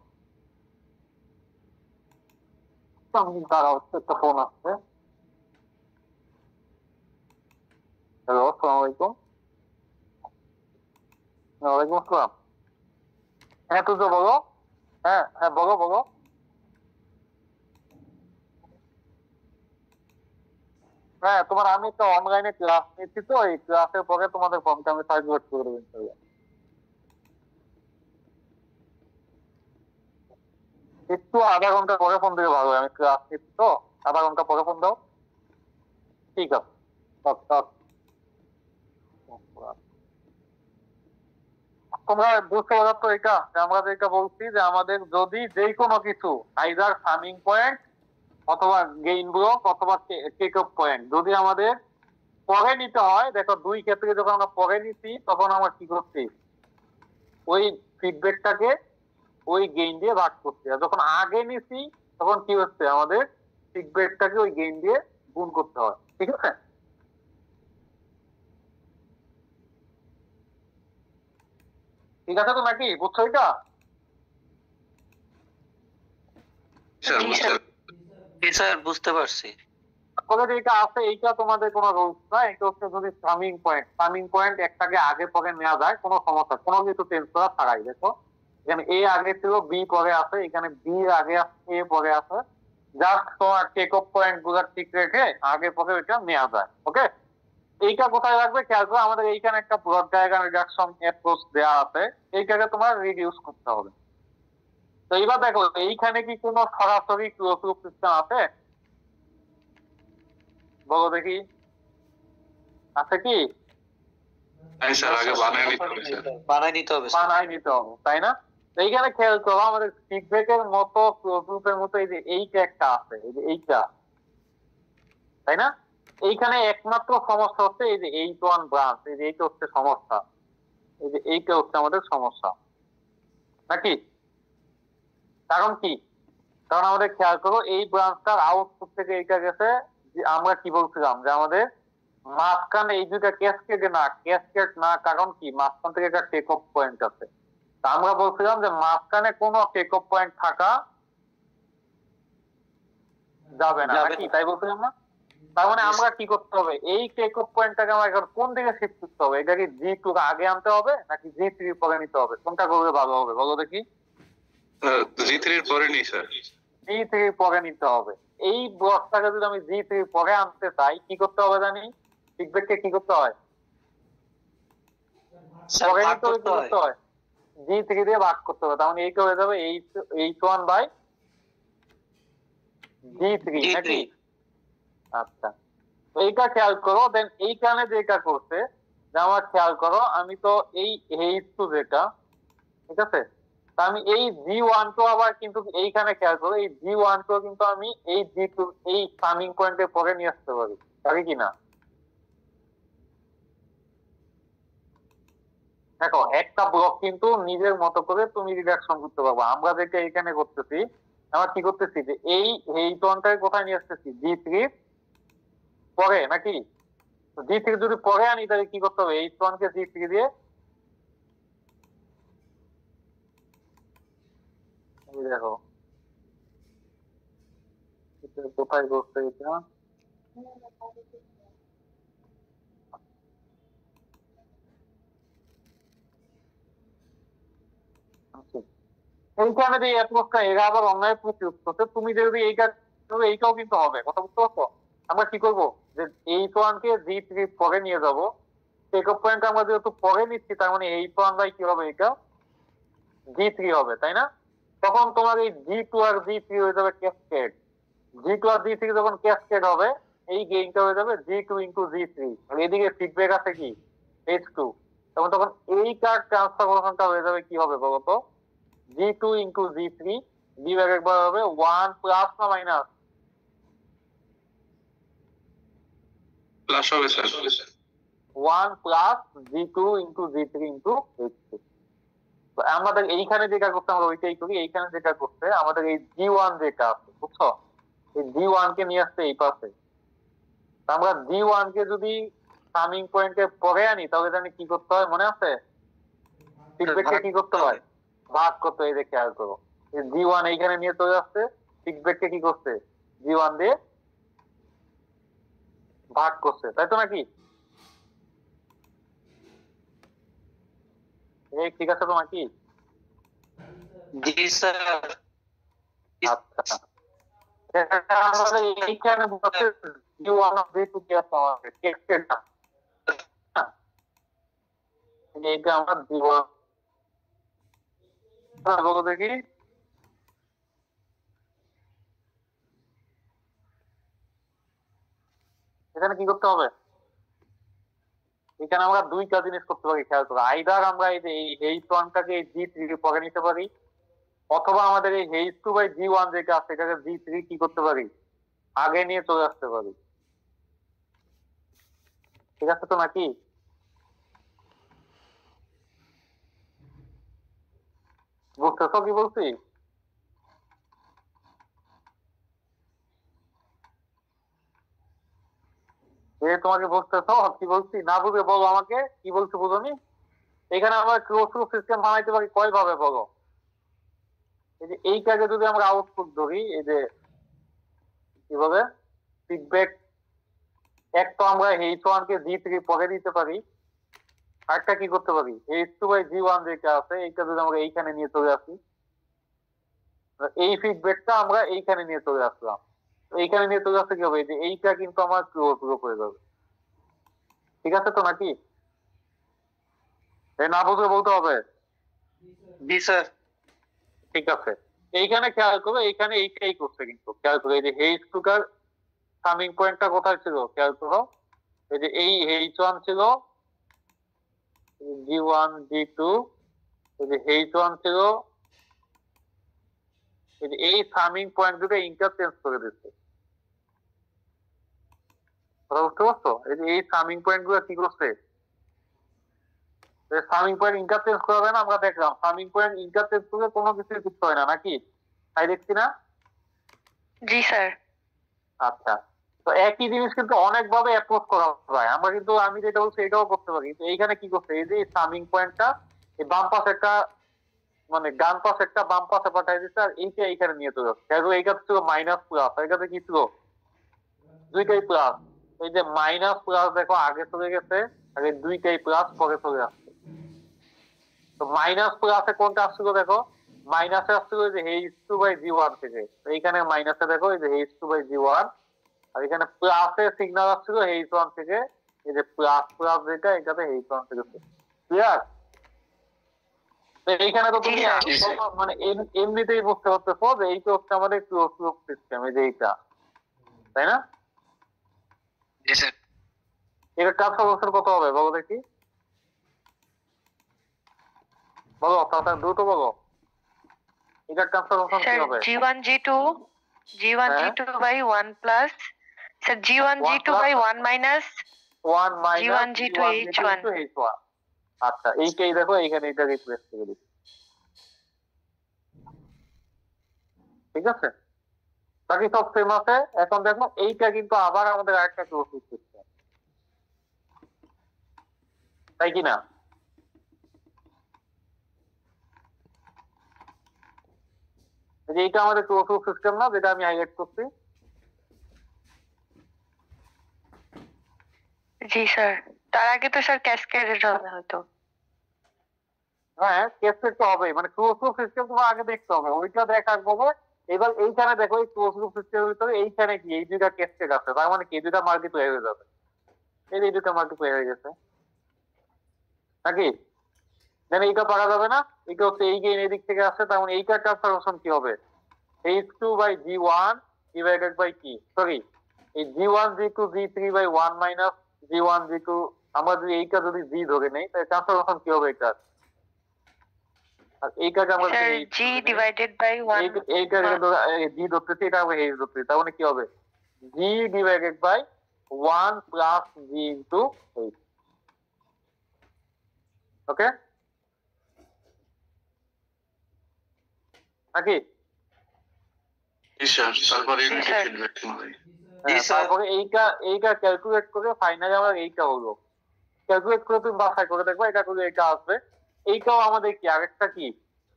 তারা হচ্ছে একটা ফোন আসছে। হ্যালো, আসসালামু আলাইকুম। ওয়ালাইকুম আসসালাম। হ্যাঁ তুই তো বলো। হ্যাঁ হ্যাঁ বলো বলো। হ্যাঁ, তোমার আমি একটা অনলাইনে ক্লাস নিচ্ছি, তো এই ক্লাসের পরে তোমাদের ফর্মটা আমি সার্কুলেট করে দেবো ইনশাআল্লাহ। একটু আধা ঘন্টা পরে ফোন দিলে ভালো হয়, আমি ক্লাস নিচ্ছি তো, আধা ঘন্টা পরে ফোন দাও। ঠিক আছে। তোমরা বুঝতে পারছো তো এটা, যে আমরা যেটা বলছি যে আমাদের যদি যে কোনো কিছু আইদার সামিং পয়েন্ট অথবা গেইন ব্লক অথবা টেক অফ পয়েন্ট যদি আমাদের পরে নিতে হয়, দেখো দুই ক্ষেত্রে যখন আমরা পরে নিচ্ছি তখন আমরা কি করছি, ওই ফিডব্যাকটাকে ওই গেইন দিয়ে ভাগ করছি, আর যখন আগে নিছি তখন কি হচ্ছে, আমাদের ফিডব্যাকটাকে ওই গেইন দিয়ে গুণ করতে হয়। ঠিক আছে, ঠিক আছে তো নাকি, বুঝছো এটা? স্যার বুঝতে পারছি। যেটা আছে এইটা তোমাদের কোনো রুলস না, এটা হচ্ছে যদি সামিং পয়েন্ট একটাকে আগে পরে নেওয়া যায় কোনো সমস্যা, কোনো কিছু চেঞ্জ করা ছাড়াই। দেখো এখানে এ আগে ছিল, বি পরে আছে, এখানে বি আগে আছে, এ পরে আছে, জাস্ট তোমার টেক অফ পয়েন্ট গুলা ঠিক রেখে আগে পরে ওইটা নেওয়া যায়। ওকে, এইটা কোথায় রাখবে খেয়াল করো, আমাদের এইখানে একটা ব্লক ডায়াগ্রাম রিডাকশন অ্যাপ্রোচ দেওয়া আছে, এইটাকে তোমার রিডিউস করতে হবে। তো এইবার দেখো এইখানে কি কোনো সরাসরি ক্লোজ লুপ সিস্টেম আছে, বলো দেখি, আছে কি? বানাই নিতে হবে, তাই না? এইখানে খেয়াল করো, আমাদের ফিডব্যাকের মতো ক্লোজ লুপের মতো এই যে এইটা একটা আছে, এই যে এইটা, তাই না? এইখানে একমাত্র সমস্যা হচ্ছে এই যে 8-1 ব্রাঞ্চ, এই যে এইটা হচ্ছে সমস্যা, এই যে এইটা হচ্ছে আমাদের সমস্যা নাকি? কারণ কি? কারণ আমাদের খেয়াল করো এই ব্রাঞ্চটার আউটপুট থেকে এইটা গেছে, যে আমরা কি বলছিলাম যে আমাদের মাঝখানে এই দুইটা ক্যাসকেড না, কারণ কি মাঝখান থেকে একটা টেক অফ পয়েন্ট আছে, তা আমরা বলছিলাম যে মাঝখানে কোনো টেক অফ পয়েন্ট থাকা যাবে না নাকি, তাই বলছিলাম না? তার মানে আমরা কি করতে হবে, এই টেক অফ পয়েন্টটাকে আমরা এখন কোন দিকে শিফট করতে হবে, এটা কি G2 আগে আনতে হবে নাকি G3 পরে নিতে হবে, কোনটা করলে ভালো হবে বলো দেখি? G3 এর পরে নি স্যার, G3 পরে নিতে হবে। এই ব্লকটাকে যদি আমি G3 পরে আনতে চাই কি করতে হবে জানি, ফিডব্যাককে কি করতে হয়, পরে নিতে হবে, কি করতে হয়, G3 দিয়ে ভাগ করতে হবে, তাহলে এইটা হয়ে যাবে H1 বাই G3 নাকি? আচ্ছা, এইটা খেয়াল করো। দেন এইখানে যেটা করছে, আমার খেয়াল করো, আমি তো এই H2 যেটা, ঠিক আছে, তা আমি এই G12 আবার কিন্তু এইখানে খেয়াল করো, এই G12 কিন্তু আমি এই G2 এই সামিং পয়েন্টের পরে নিয়ে আসতে পারি কিনা? দেখো একটা ব্লক কিন্তু নিজের মতো করে তুমি রিডাকশন করতে পারবো, আমরা যেটা এখানে করতেছি, আমরা কি করতেছি যে এই H1টাকে কোথায় নিয়ে আসতেছি, G3 পরে নাকি? G3 যদি পরে আনি তাহলে কি করতে হবে, H1 কে G3 দিয়ে, দেখো কোথায় করতে এটা, এইখানে যে অ্যাপ্রোচটা এরা আবার অন্যায় প্রতিরোধ করছে, তুমি যদি এইটাও কিন্তু হবে, কথা বুঝতে পারছো? আমরা কি করবো যে H1 কে G3 পরে নিয়ে যাবো, টেক অফ পয়েন্ট আমরা যেহেতু পরে নিচ্ছি, তার মানে H1 বাই কি হবে, এটা G3 হবে, তাই না? তখন তোমার এই G2 আর G3 হয়ে যাবে ক্যাসকেড, G2 আর G3 যখন ক্যাসকেড হবে এই গেইনটা হয়ে যাবে G2 ইন্টু G3, আর এদিকে ফিডব্যাক আছে কি H2, তখন এই কার ট্রান্সফরমেশনটা হয়ে যাবে কি হবে বলতো, G2 ইন্টু G3 বিভাগ একবার হবে 1 প্লাস না মাইনাস? প্লাস হবে sir. 1 plus G2 into G3 into H2। তো আমাদের এইখানে যেটা করতে আমরা ওইটাই করি, এইখানে যেটা করতে আমাদের এই G1 যেটা আছে বুঝছো, এই G1 কে নিয়ে আসতে এই পাশে। আমরা G1 কে যদি সামিং পয়েন্টে পরে আনি তাহলে জানি কি করতে হয়, মনে আছে? ফিডব্যাককে কি করতে হয়? ভাগ করতে হয়। এই যে খেয়াল করো, এই G1 এইখানে নিয়ে চলে আসছে, ফিডব্যাককে কি করছে? G1 দিয়ে ভাগ করছে, তাই তো নাকি? এই ঠিক আছে তো নাকি? জি স্যার। আচ্ছা, আমাদের এইখানে বলতে G1 অফ G2 কি আছে আমাদের টেক্সটের নাম, এইটা আমরা G1 বলো দেখি। এখানে কি করতে হবে? এখানে আমরা দুইটা জিনিস করতে পারি, খেয়াল করো। আইদার আমরা এই যে এই H1টাকে G3 পরে নিতে পারি, অথবা আমাদের এই H2 বাই G1 যেটা আছে এটাকে G3 কি করতে পারি? আগে নিয়ে চলে আসতে পারি। ঠিক আছে তো নাকি? বুঝতেছো কি বলছি? তোমাকে বুঝতেছো কি বলছি? না বুঝে বলো আমাকে কি বলছো, বুঝনি? এখানে আমরা ক্লোজ লুপ সিস্টেম বানাইতে পারি কয় ভাবে বলো? এই যে এইটাকে যদি আমরা আউটপুট ধরি, এই যে কিভাবে ফিডব্যাক, এক তো আমরা H1 কে G3 পরে দিতে পারি, আরেকটা কি করতে পারি H2 বাই G1 যেটা আছে এইটা যদি আমরা এইখানে নিয়ে চলে আসি, এই ফিডব্যাকটা আমরা এইখানে নিয়ে চলে আসলাম। এইখানে নিয়ে চলে আসতে কি হবে? যে এইটা কিন্তু আমার ক্লোজ লুপ হয়ে যাবে। ঠিক আছে তো নাকি? এই না বুঝে বলতে হবে। জি স্যার। ঠিক আছে, এইখানে খেয়াল করো, এইখানে এইটাই করছে কিন্তু খেয়াল করো। এই যে H2 কার সামিং পয়েন্টটা কোথায় ছিল খেয়াল করো, এই যে এই H1 ছিল, G1 G2, এই যে H1 ছিল, এই যে এই সামিং পয়েন্ট দুটো ইন্টারচেঞ্জ করে দিচ্ছে। বুঝতে পারছো? এই যে এই সামিং পয়েন্ট গুলো কি করছে? সামিং পয়েন্ট ইন্টারচেঞ্জ করাবে না, আমরা দেখলাম সামিং পয়েন্ট ইন্টারচেঞ্জ করলে কোনো কিছু যুক্ত হয় না নাকি? তাই দেখছি না? জি স্যার। আচ্ছা, তো একই জিনিস কিন্তু অনেক ভাবে অ্যাপ্রোচ করা যায়। আমরা কিন্তু আমি যেটা বলছি এটাও করতে পারি, কিন্তু এইখানে কি করছে? এই যে সামিং পয়েন্টটা এই বাম পাশে একটা মানে ডান পাশে একটা বাম পাশে পাঠাই দিচ্ছে, আর এইটা এইখানে নিয়ে চলে যাচ্ছে। এইটা ছিল মাইনাস প্লাস, এটাতে কি ছিল? দুইটাই প্লাস। এই যে মাইনাস প্লাস দেখো আগে চলে গেছে, আর এই দুইটাই প্লাস পরে চলে আসছে। তো মাইনাস প্লাসে কোনটা আসছিল দেখো, মাইনাসে আসছিল যে H2 বাই G1 থেকে, এইখানে মাইনাসে দেখো এই যে H2 বাই G1, আর এখানে প্লাসে সিগন্যাল আসছিল H1 থেকে, এই যে প্লাস প্লাস যেটা এটাতে H1 থেকে। ক্লিয়ার? এইখানে তো তুমি মানে এমনিতেই বুঝতে পারতেছো যে এইটা হচ্ছে আমাদের ক্লোজ লুপ সিস্টেম, এই যে এইটা, তাই না? জি স্যার। এটা ট্রান্সফার কত হবে বলো দেখি, বলো তাড়াতাড়ি দ্রুত বলো। এটা ট্রান্সফার কি স্যার হবে? G1 G2 by 1 plus sir G1 G2 by 1 minus 1 minus G1 G2 H1। আচ্ছা, এইটাই দেখো এইখানে এটা রিপ্লেস করে দিচ্ছি। ঠিক আছে, বাকি সব সেম আছে। এখন দেখো এইটা কিন্তু আবার আমাদের আরেকটা ক্লোজ লুপ সিস্টেম, তাই কি না? যে এইটা আমাদের ক্লোজ লুপ সিস্টেম না, যেটা আমি হাইলাইট করছি। জি স্যার। তার আগে তো স্যার ক্যাসকেডেড হবে হয়তো। হ্যাঁ, ক্যাসকেড তো হবে, মানে ক্লোজ লুপ সিস্টেম তোমার আগে দেখতে হবে, ওইটা দেখার পরে এবার এইখানে দেখো এই ক্লোজ লুপ সিস্টেমের ভিতরে এইখানে কি এই দুইটা ক্যাসকেড আছে, তার মানে কি এই দুইটা মাল্টিপ্লাই হয়ে যাবে। এই দুইটা মাল্টিপ্লাই হয়ে গেছে নাকি? দেন এইটা পারা যাবে না, এটা হচ্ছে এই গেইন এদিক থেকে আসছে, তার মানে এইটার ট্রান্সফরমেশন কি হবে? H2 by G1 divided by কি, সরি এই G1 G2 G3 by 1 minus G1 G2, আমরা যদি এইটা যদি G ধরে নেই তাহলে ট্রান্সফরমেশন কি হবে? এটা আর এইটাকে আমরা স্যার জি ডিভাইডেড বাই 1 এইটাকে জি ধরতেছি, এটা আমরা এইচ ধরতেছি, তার মানে কি হবে G divided by 1 plus G into H. Okay নাকি? তারপরে জি, স্যার। ফিডব্যাক হবে। হ্যাঁ, তারপরে এইটা ক্যালকুলেট করে ফাইনালি আমার এইটা হলো। ক্যালকুলেট করে তুমি বাছাই করে দেখবা এটা করে এইটা আসবে। এইটাও আমাদের কি আরেকটা কি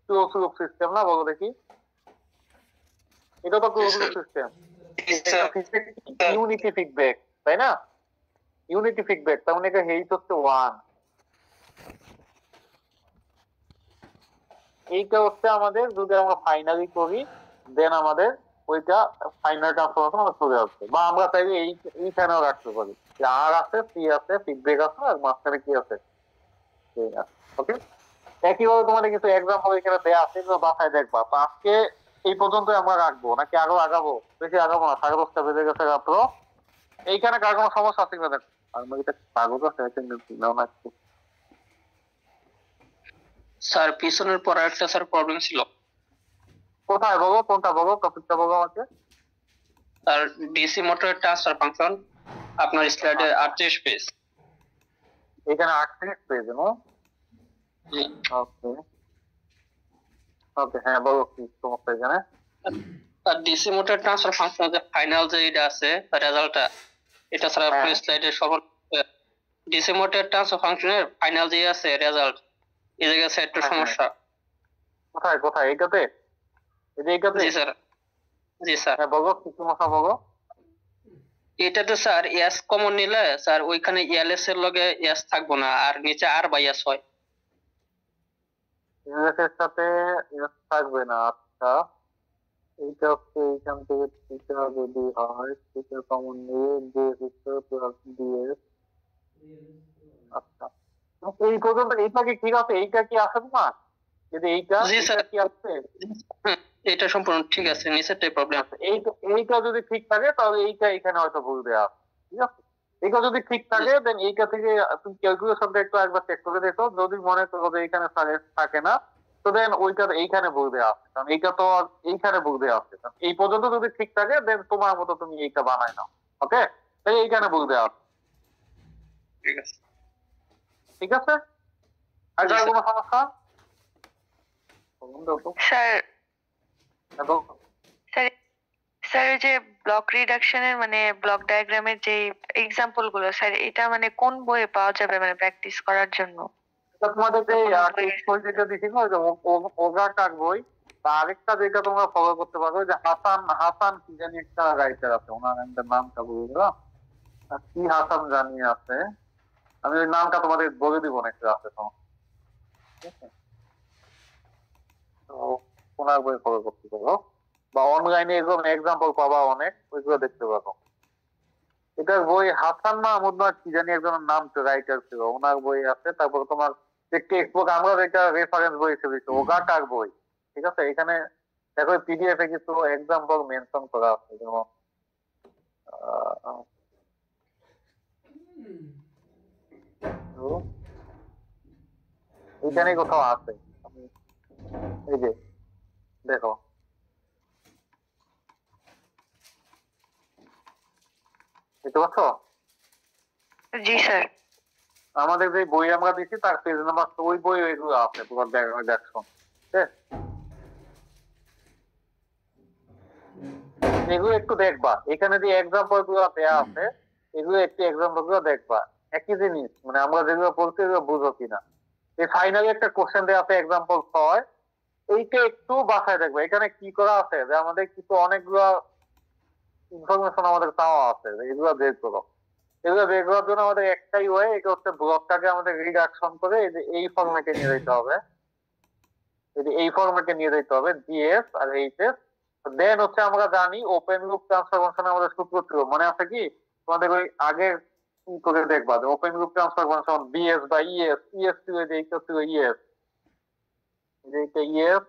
ক্লোজ লুপ সিস্টেম না, বলো দেখি? এটা তো close loop system, unity feedback, তাই না? ইউনিটি ফিডব্যাক, তার মানে এটা হেইট হচ্ছে 1। এইটা হচ্ছে আমাদের যদি আমরা ফাইনালি করি দেন আমাদের ওইটা ফাইনাল ট্রান্সফরমেশন আমরা চলে আসবে, বা আমরা চাইলে এইখানেও রাখতে পারি যে আর আছে, সি আছে, ফিডব্যাক আছে, আর মাঝখানে কি আছে, ওকে। একইভাবে তোমাদের কিছু এক্সাম্পল এখানে দেয়া আছে, এগুলো বাসায় দেখবা। তো আজকে এই পর্যন্ত আমরা রাখবো, নাকি আরো আগাবো? বেশি আগাবো না, 10:30 বেজে গেছে রাত্র। এইখানে কার কোনো সমস্যা আছে কিনা দেখ। আর এটা কাগজ আছে নাও না একটু। স্যার পিছনের পর একটা স্যার প্রবলেম ছিল। কোথায় বলো, কোনটা বলো, টপিকটা বলো আমাকে। স্যার ডিসি মোটরের ট্রান্সফার ফাংশন আপনার স্লাইডে 38 পেজ। এখানে 38 পেজ না? জি ওকে ওকে, হ্যাঁ বলো কি সমস্যা এখানে। আর ডিসি মোটরের ট্রান্সফার ফাংশন যে ফাইনাল যে এটা আছে রেজাল্টটা, এটা স্যার আপনার স্লাইডে সব ডিসি মোটরের ট্রান্সফার ফাংশনের ফাইনাল যে আছে রেজাল্ট, এই জায়গায় স্যার একটু সমস্যা। কোথায় কোথায়? এইটাতে? এইটাতে? জি স্যার। জি স্যার। হ্যাঁ বলো কি সমস্যা বলো। এটাতে স্যার এস কমন নিলে স্যার ওইখানে এলএস এর লগে এস থাকবো না, আর নিচে আর বাই এস হয়। ইউএসএর সাথে এস থাকবে না, আচ্ছা। এইটা হচ্ছে এইখান থেকে থিটা যদি হয়, থিটা কমন নিয়ে ডিএস প্লাস ডিএস। আচ্ছা, এই পর্যন্ত এইটা কি ঠিক আছে? এইটা কি আছে না? যদি এইটা জি স্যার। কি আছে? এটা সম্পূর্ণ ঠিক আছে, নিচেরটাই প্রবলেম। এইটা যদি ঠিক থাকে তাহলে এইটা এখানে হয়তো ভুল দেয়া আছে, ঠিক আছে? এইটা যদি ঠিক থাকে দেন এইটা থেকে তুমি ক্যালকুলেশনটা একটু একবার চেক করে দেখো, যদি মনে করো যে এইখানে থাকে না তো দেন ওইটা এইখানে ভুল দেওয়া আছে, কারণ এইটা তো এইখানে ভুল দেওয়া আছে। এই পর্যন্ত যদি ঠিক থাকে দেন তোমার মতো তুমি এইটা বানাই নাও, ওকে? তাই এইখানে ভুল দেওয়া আছে, ঠিক আছে। ঠিক আছে? আর কার কোনো সমস্যা? স্যার স্যার যে ব্লক রিডাকশনের মানে ব্লক ডায়াগ্রামের যে এক্সাম্পল গুলো স্যার, এটা মানে কোন বইয়ে পাওয়া যাবে মানে প্র্যাকটিস করার জন্য? তোমাদের যে বই যেটা দিছিল ওই যে ওগাটার বই, বা আরেকটা যেটা তোমরা ফলো করতে পারো যে হাসান কি জানি একটা রাইটার আছে, ওনার নামটা বলে দিলাম, কি হাসান জানি আছে, আমি ওই নামটা তোমাদের বলে দিব না, একটু আছে তো, ঠিক আছে? তো ওনার বই ফলো করতে পারো, বা অনলাইনে এরকম এক্সাম্পল পাবা অনেক, ওইগুলো দেখতে পারো। এটার বই হাসান মাহমুদ না কি জানি একজনের নাম তো রাইটার ছিল, ওনার বই আছে। তারপর তোমার টেক্সট বুক আমরা যেটা রেফারেন্স বই হিসেবে ওগাটার বই, ঠিক আছে? এখানে দেখো পিডিএফ এ কিছু এক্সাম্পল মেনশন করা আছে, যেমন এখানে কোথাও আছে, এই যে দেখো, দেখতে পাচ্ছ? জি স্যার। আমাদের যে বই আমরা দিচ্ছি তার পেজ নাম্বার, ওই বই ওইগুলো আছে, তোমার দেখছো, ঠিক আছে? এগুলো একটু দেখবা, এখানে যে এক্সাম্পল গুলো দেওয়া আছে এগুলো একটু এক্সাম্পল গুলো দেখবা। একই জিনিস মানে আমরা যেগুলো বলছি এগুলো বুঝো কিনা। এই ফাইনালি একটা কোশ্চেন দেওয়া আছে এক্সাম্পল 6, এইটা একটু বাসায় দেখবা। এখানে কি করা আছে যে আমাদের কিছু অনেকগুলো ইনফরমেশন আমাদের চাওয়া আছে, এগুলো বের করো। এগুলো বের করার জন্য আমাদের একটাই ওয়ে, এটা হচ্ছে ব্লকটাকে আমাদের রিডাকশন করে এই ফরম্যাটে নিয়ে যেতে হবে, এই ফরম্যাটে নিয়ে যেতে হবে, জিএস আর এইচএস। দেন হচ্ছে আমরা জানি ওপেন লুপ ট্রান্সফরমেশন আমাদের সূত্র ছিল, মনে আছে কি? তোমাদের ওই আগের কি করে দেখবা যে ওপেন লুপ ট্রান্সফরমেশন বিএস বা ইএস, ইএস ছিল যে এইটা ছিল ইএস, যে এইটা ইএস,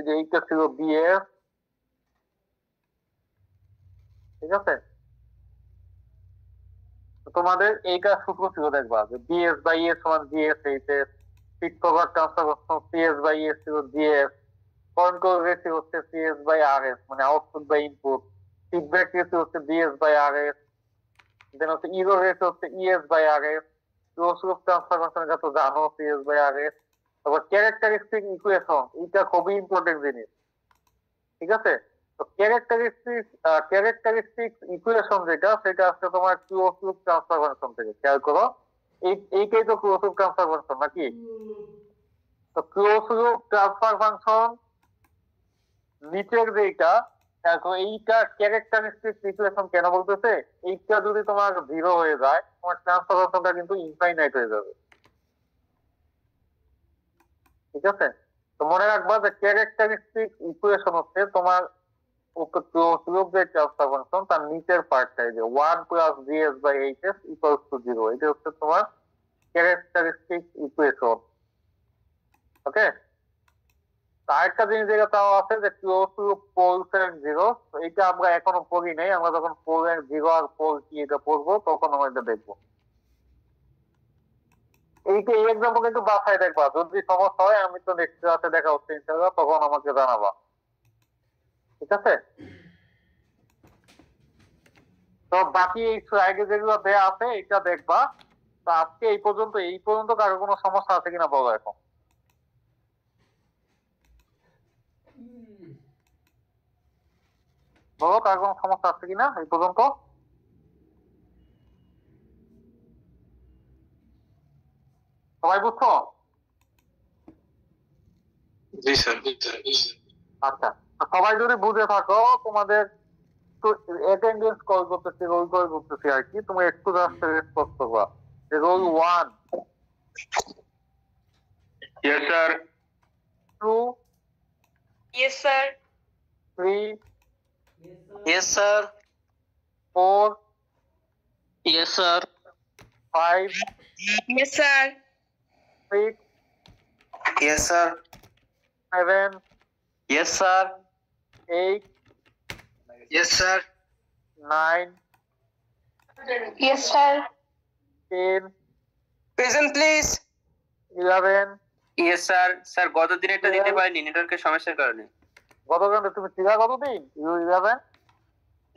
যে এইটা ছিল বিএস, ঠিক আছে? তোমাদের এইটা সূত্র ছিল দেখবা যে বিএস বা ইএস সমান GS HS, feed forward transfer function CS by S GS, control ratio হচ্ছে সিএস বাই আরএস মানে output by input, feedback ratio হচ্ছে ডিএস বাই আরএস, দেন হচ্ছে ইরর রেশিও হচ্ছে ES by RS, close loop transfer function যত জানো সিএস বাই আরএস। তারপর ক্যারেক্টারিস্টিক ইকুয়েশন, এটা খুবই ইম্পর্টেন্ট জিনিস, ঠিক আছে? তো ক্যারেক্টারিস্টিক ইকুয়েশন যেটা সেটা আসছে তোমার ক্লোজ লুপ ট্রান্সফার ফাংশন থেকে, খেয়াল করো এইটাই তো ক্লোজ লুপ ট্রান্সফার ফাংশন নাকি? তো ক্লোজ লুপ ট্রান্সফার ফাংশন নিচের যেটা দেখো, এইটা ক্যারেক্টারিস্টিক ইকুয়েশন কেন বলতেছে, এইটা যদি তোমার 0 হয়ে যায় তোমার ট্রান্সফার ফাংশনটা কিন্তু ইনফাইনাইট হয়ে যাবে, ঠিক আছে? তো মনে রাখবা যে ক্যারেক্টারিস্টিক ইকুয়েশন হচ্ছে তোমার ক্লোজ লুপ যে ট্রান্সফার ফাংশন তার নিচের পার্টটাই যে 1 plus GS by HS equals to 0, এটা হচ্ছে তোমার ক্যারেক্টারিস্টিক ইকুয়েশন। ওকে, আরেকটা জিনিস যেটা তাও আছে যে close loop poles and zero, এটা আমরা এখনো পড়ি নাই, আমরা যখন পোল এন্ড জিরো আর পোল কি এটা পড়বো তখন আমরা এটা দেখবো। এইটা এই এক্সাম্পল একটু বাসায় দেখবা, যদি সমস্যা হয় আমি তো নেক্সট ক্লাসে দেখা হচ্ছে ইনশাআল্লাহ, তখন আমাকে জানাবা, ঠিক আছে? তো বাকি এই স্লাইডে যেগুলো দেয়া আছে এটা দেখবা। তো আজকে এই পর্যন্ত কারো কোনো সমস্যা আছে কিনা বলো এখন? বলো কার কোনো সমস্যা আছে কিনা এই পর্যন্ত? সবাই বুঝছো? জি স্যার। আচ্ছা, সবাই যদি বুঝে থাকো তোমাদের তো অ্যাটেন্ডেন্স কল করতেছি, রোল কল করতেছি আর কি, তুমি একটু জাস্ট রেসপন্স করবা। Roll 1, yes sir. 2, yes sir. 3, yes sir. 4, yes sir. 5, yes sir. 6, yes sir. 7, yes sir. 8, yes sir. 9, yes sir. 10, present please. 11। Yes sir. Sir গত দিনেরটা দিতে পারিনি নেটওয়ার্কের সমস্যার কারণে। গতকাল তুমি ছিলা কতদিন? 11।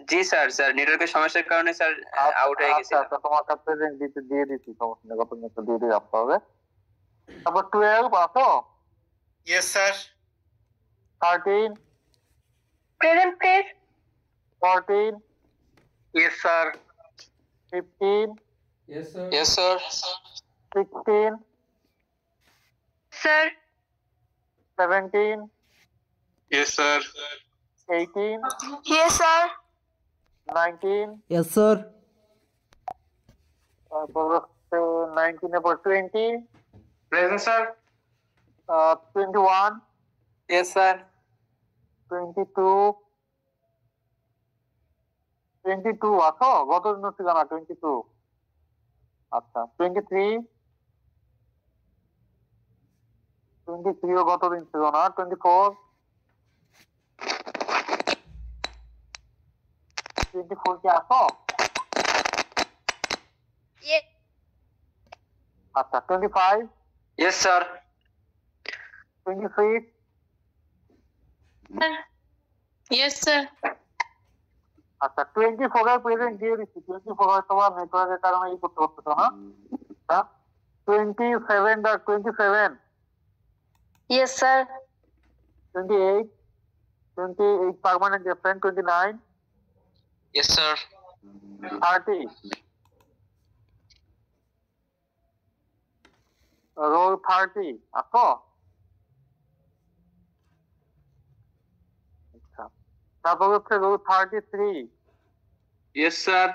জি স্যার, স্যার নেটওয়ার্কের সমস্যার কারণে স্যার আউট হয়ে গেছে। আচ্ছা, তোমার কাছে প্রেজেন্ট দিয়ে দিচ্ছি, সমস্যা নেই, গতদিন একটু দিয়ে রাখতে হবে। তারপর 12 আছো? Yes sir. 13, present please. 14, yes sir. 15, yes sir. 16, sir. 17, yes sir. 18, yes sir. 19, yes sir. তারপর হচ্ছে 19 এর পর 20, প্রেজেন্ট স্যার। 21, yes sir. 22, 22 আছো? গতদিন ছিল না 22? আচ্ছা, 23, 23 ও গতদিন ছিল না। 24, 24 কি আছো? আচ্ছা, 25, ইয়েস স্যার। 26, yes sir. আচ্ছা 24 এর প্রেজেন্ট দিয়ে দিচ্ছি। 24 হয়তো বা নেটওয়ার্কের কারণে এই করতে পারতেছো না। হ্যাঁ, 27 yes sir. 28 permanent absent, 29, yes sir. 30 roll 30 আছো? আচ্ছা, তারপর হচ্ছে roll 33, yes sir.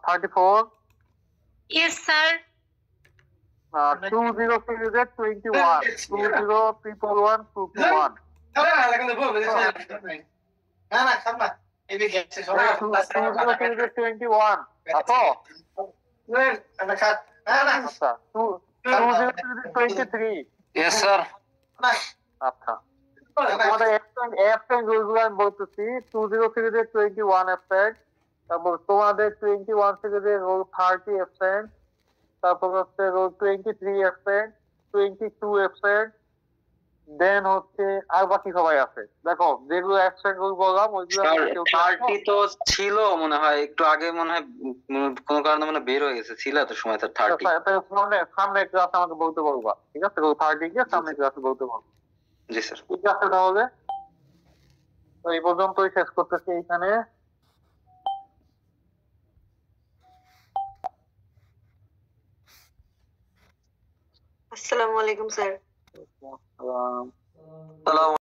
34, yes sir. 20 সিরিজের 21, 2011 221, 20 সিরিজের 21 আছো? আচ্ছা, 20 সিরিজের 23, ইয়েস স্যার। আচ্ছা আমাদের অ্যাবসেন্ট রুলগুলো আমি বলতেছি। 20 সিরিজের 21 অ্যাবসেন্ট, তারপর তোমাদের 21 সিরিজের রোল 30 অ্যাবসেন্ট, তারপর হচ্ছে রোল 23 অ্যাবসেন্ট, 22 অ্যাবসেন্ট, দেন হচ্ছে আর বাকি সবাই আছে। দেখো যেগুলো অ্যাবসেন্ট বললাম ওইগুলো কেউ 30 তো ছিল মনে হয়, একটু আগে মনে হয় কোনো কারণে মনে হয় বের হয়ে গেছে, ছিল তো সময় তার 30। সামনে ক্লাস আমাকে বলতে বলবা, ঠিক আছে? 30 কে সামনে ক্লাসে বলতে বলবো। জি স্যার। ঠিক আছে তাহলে, তো এই পর্যন্তই শেষ করতেছি এইখানে। আসসালামু আলাইকুম স্যার। আসসালাম। সালাম।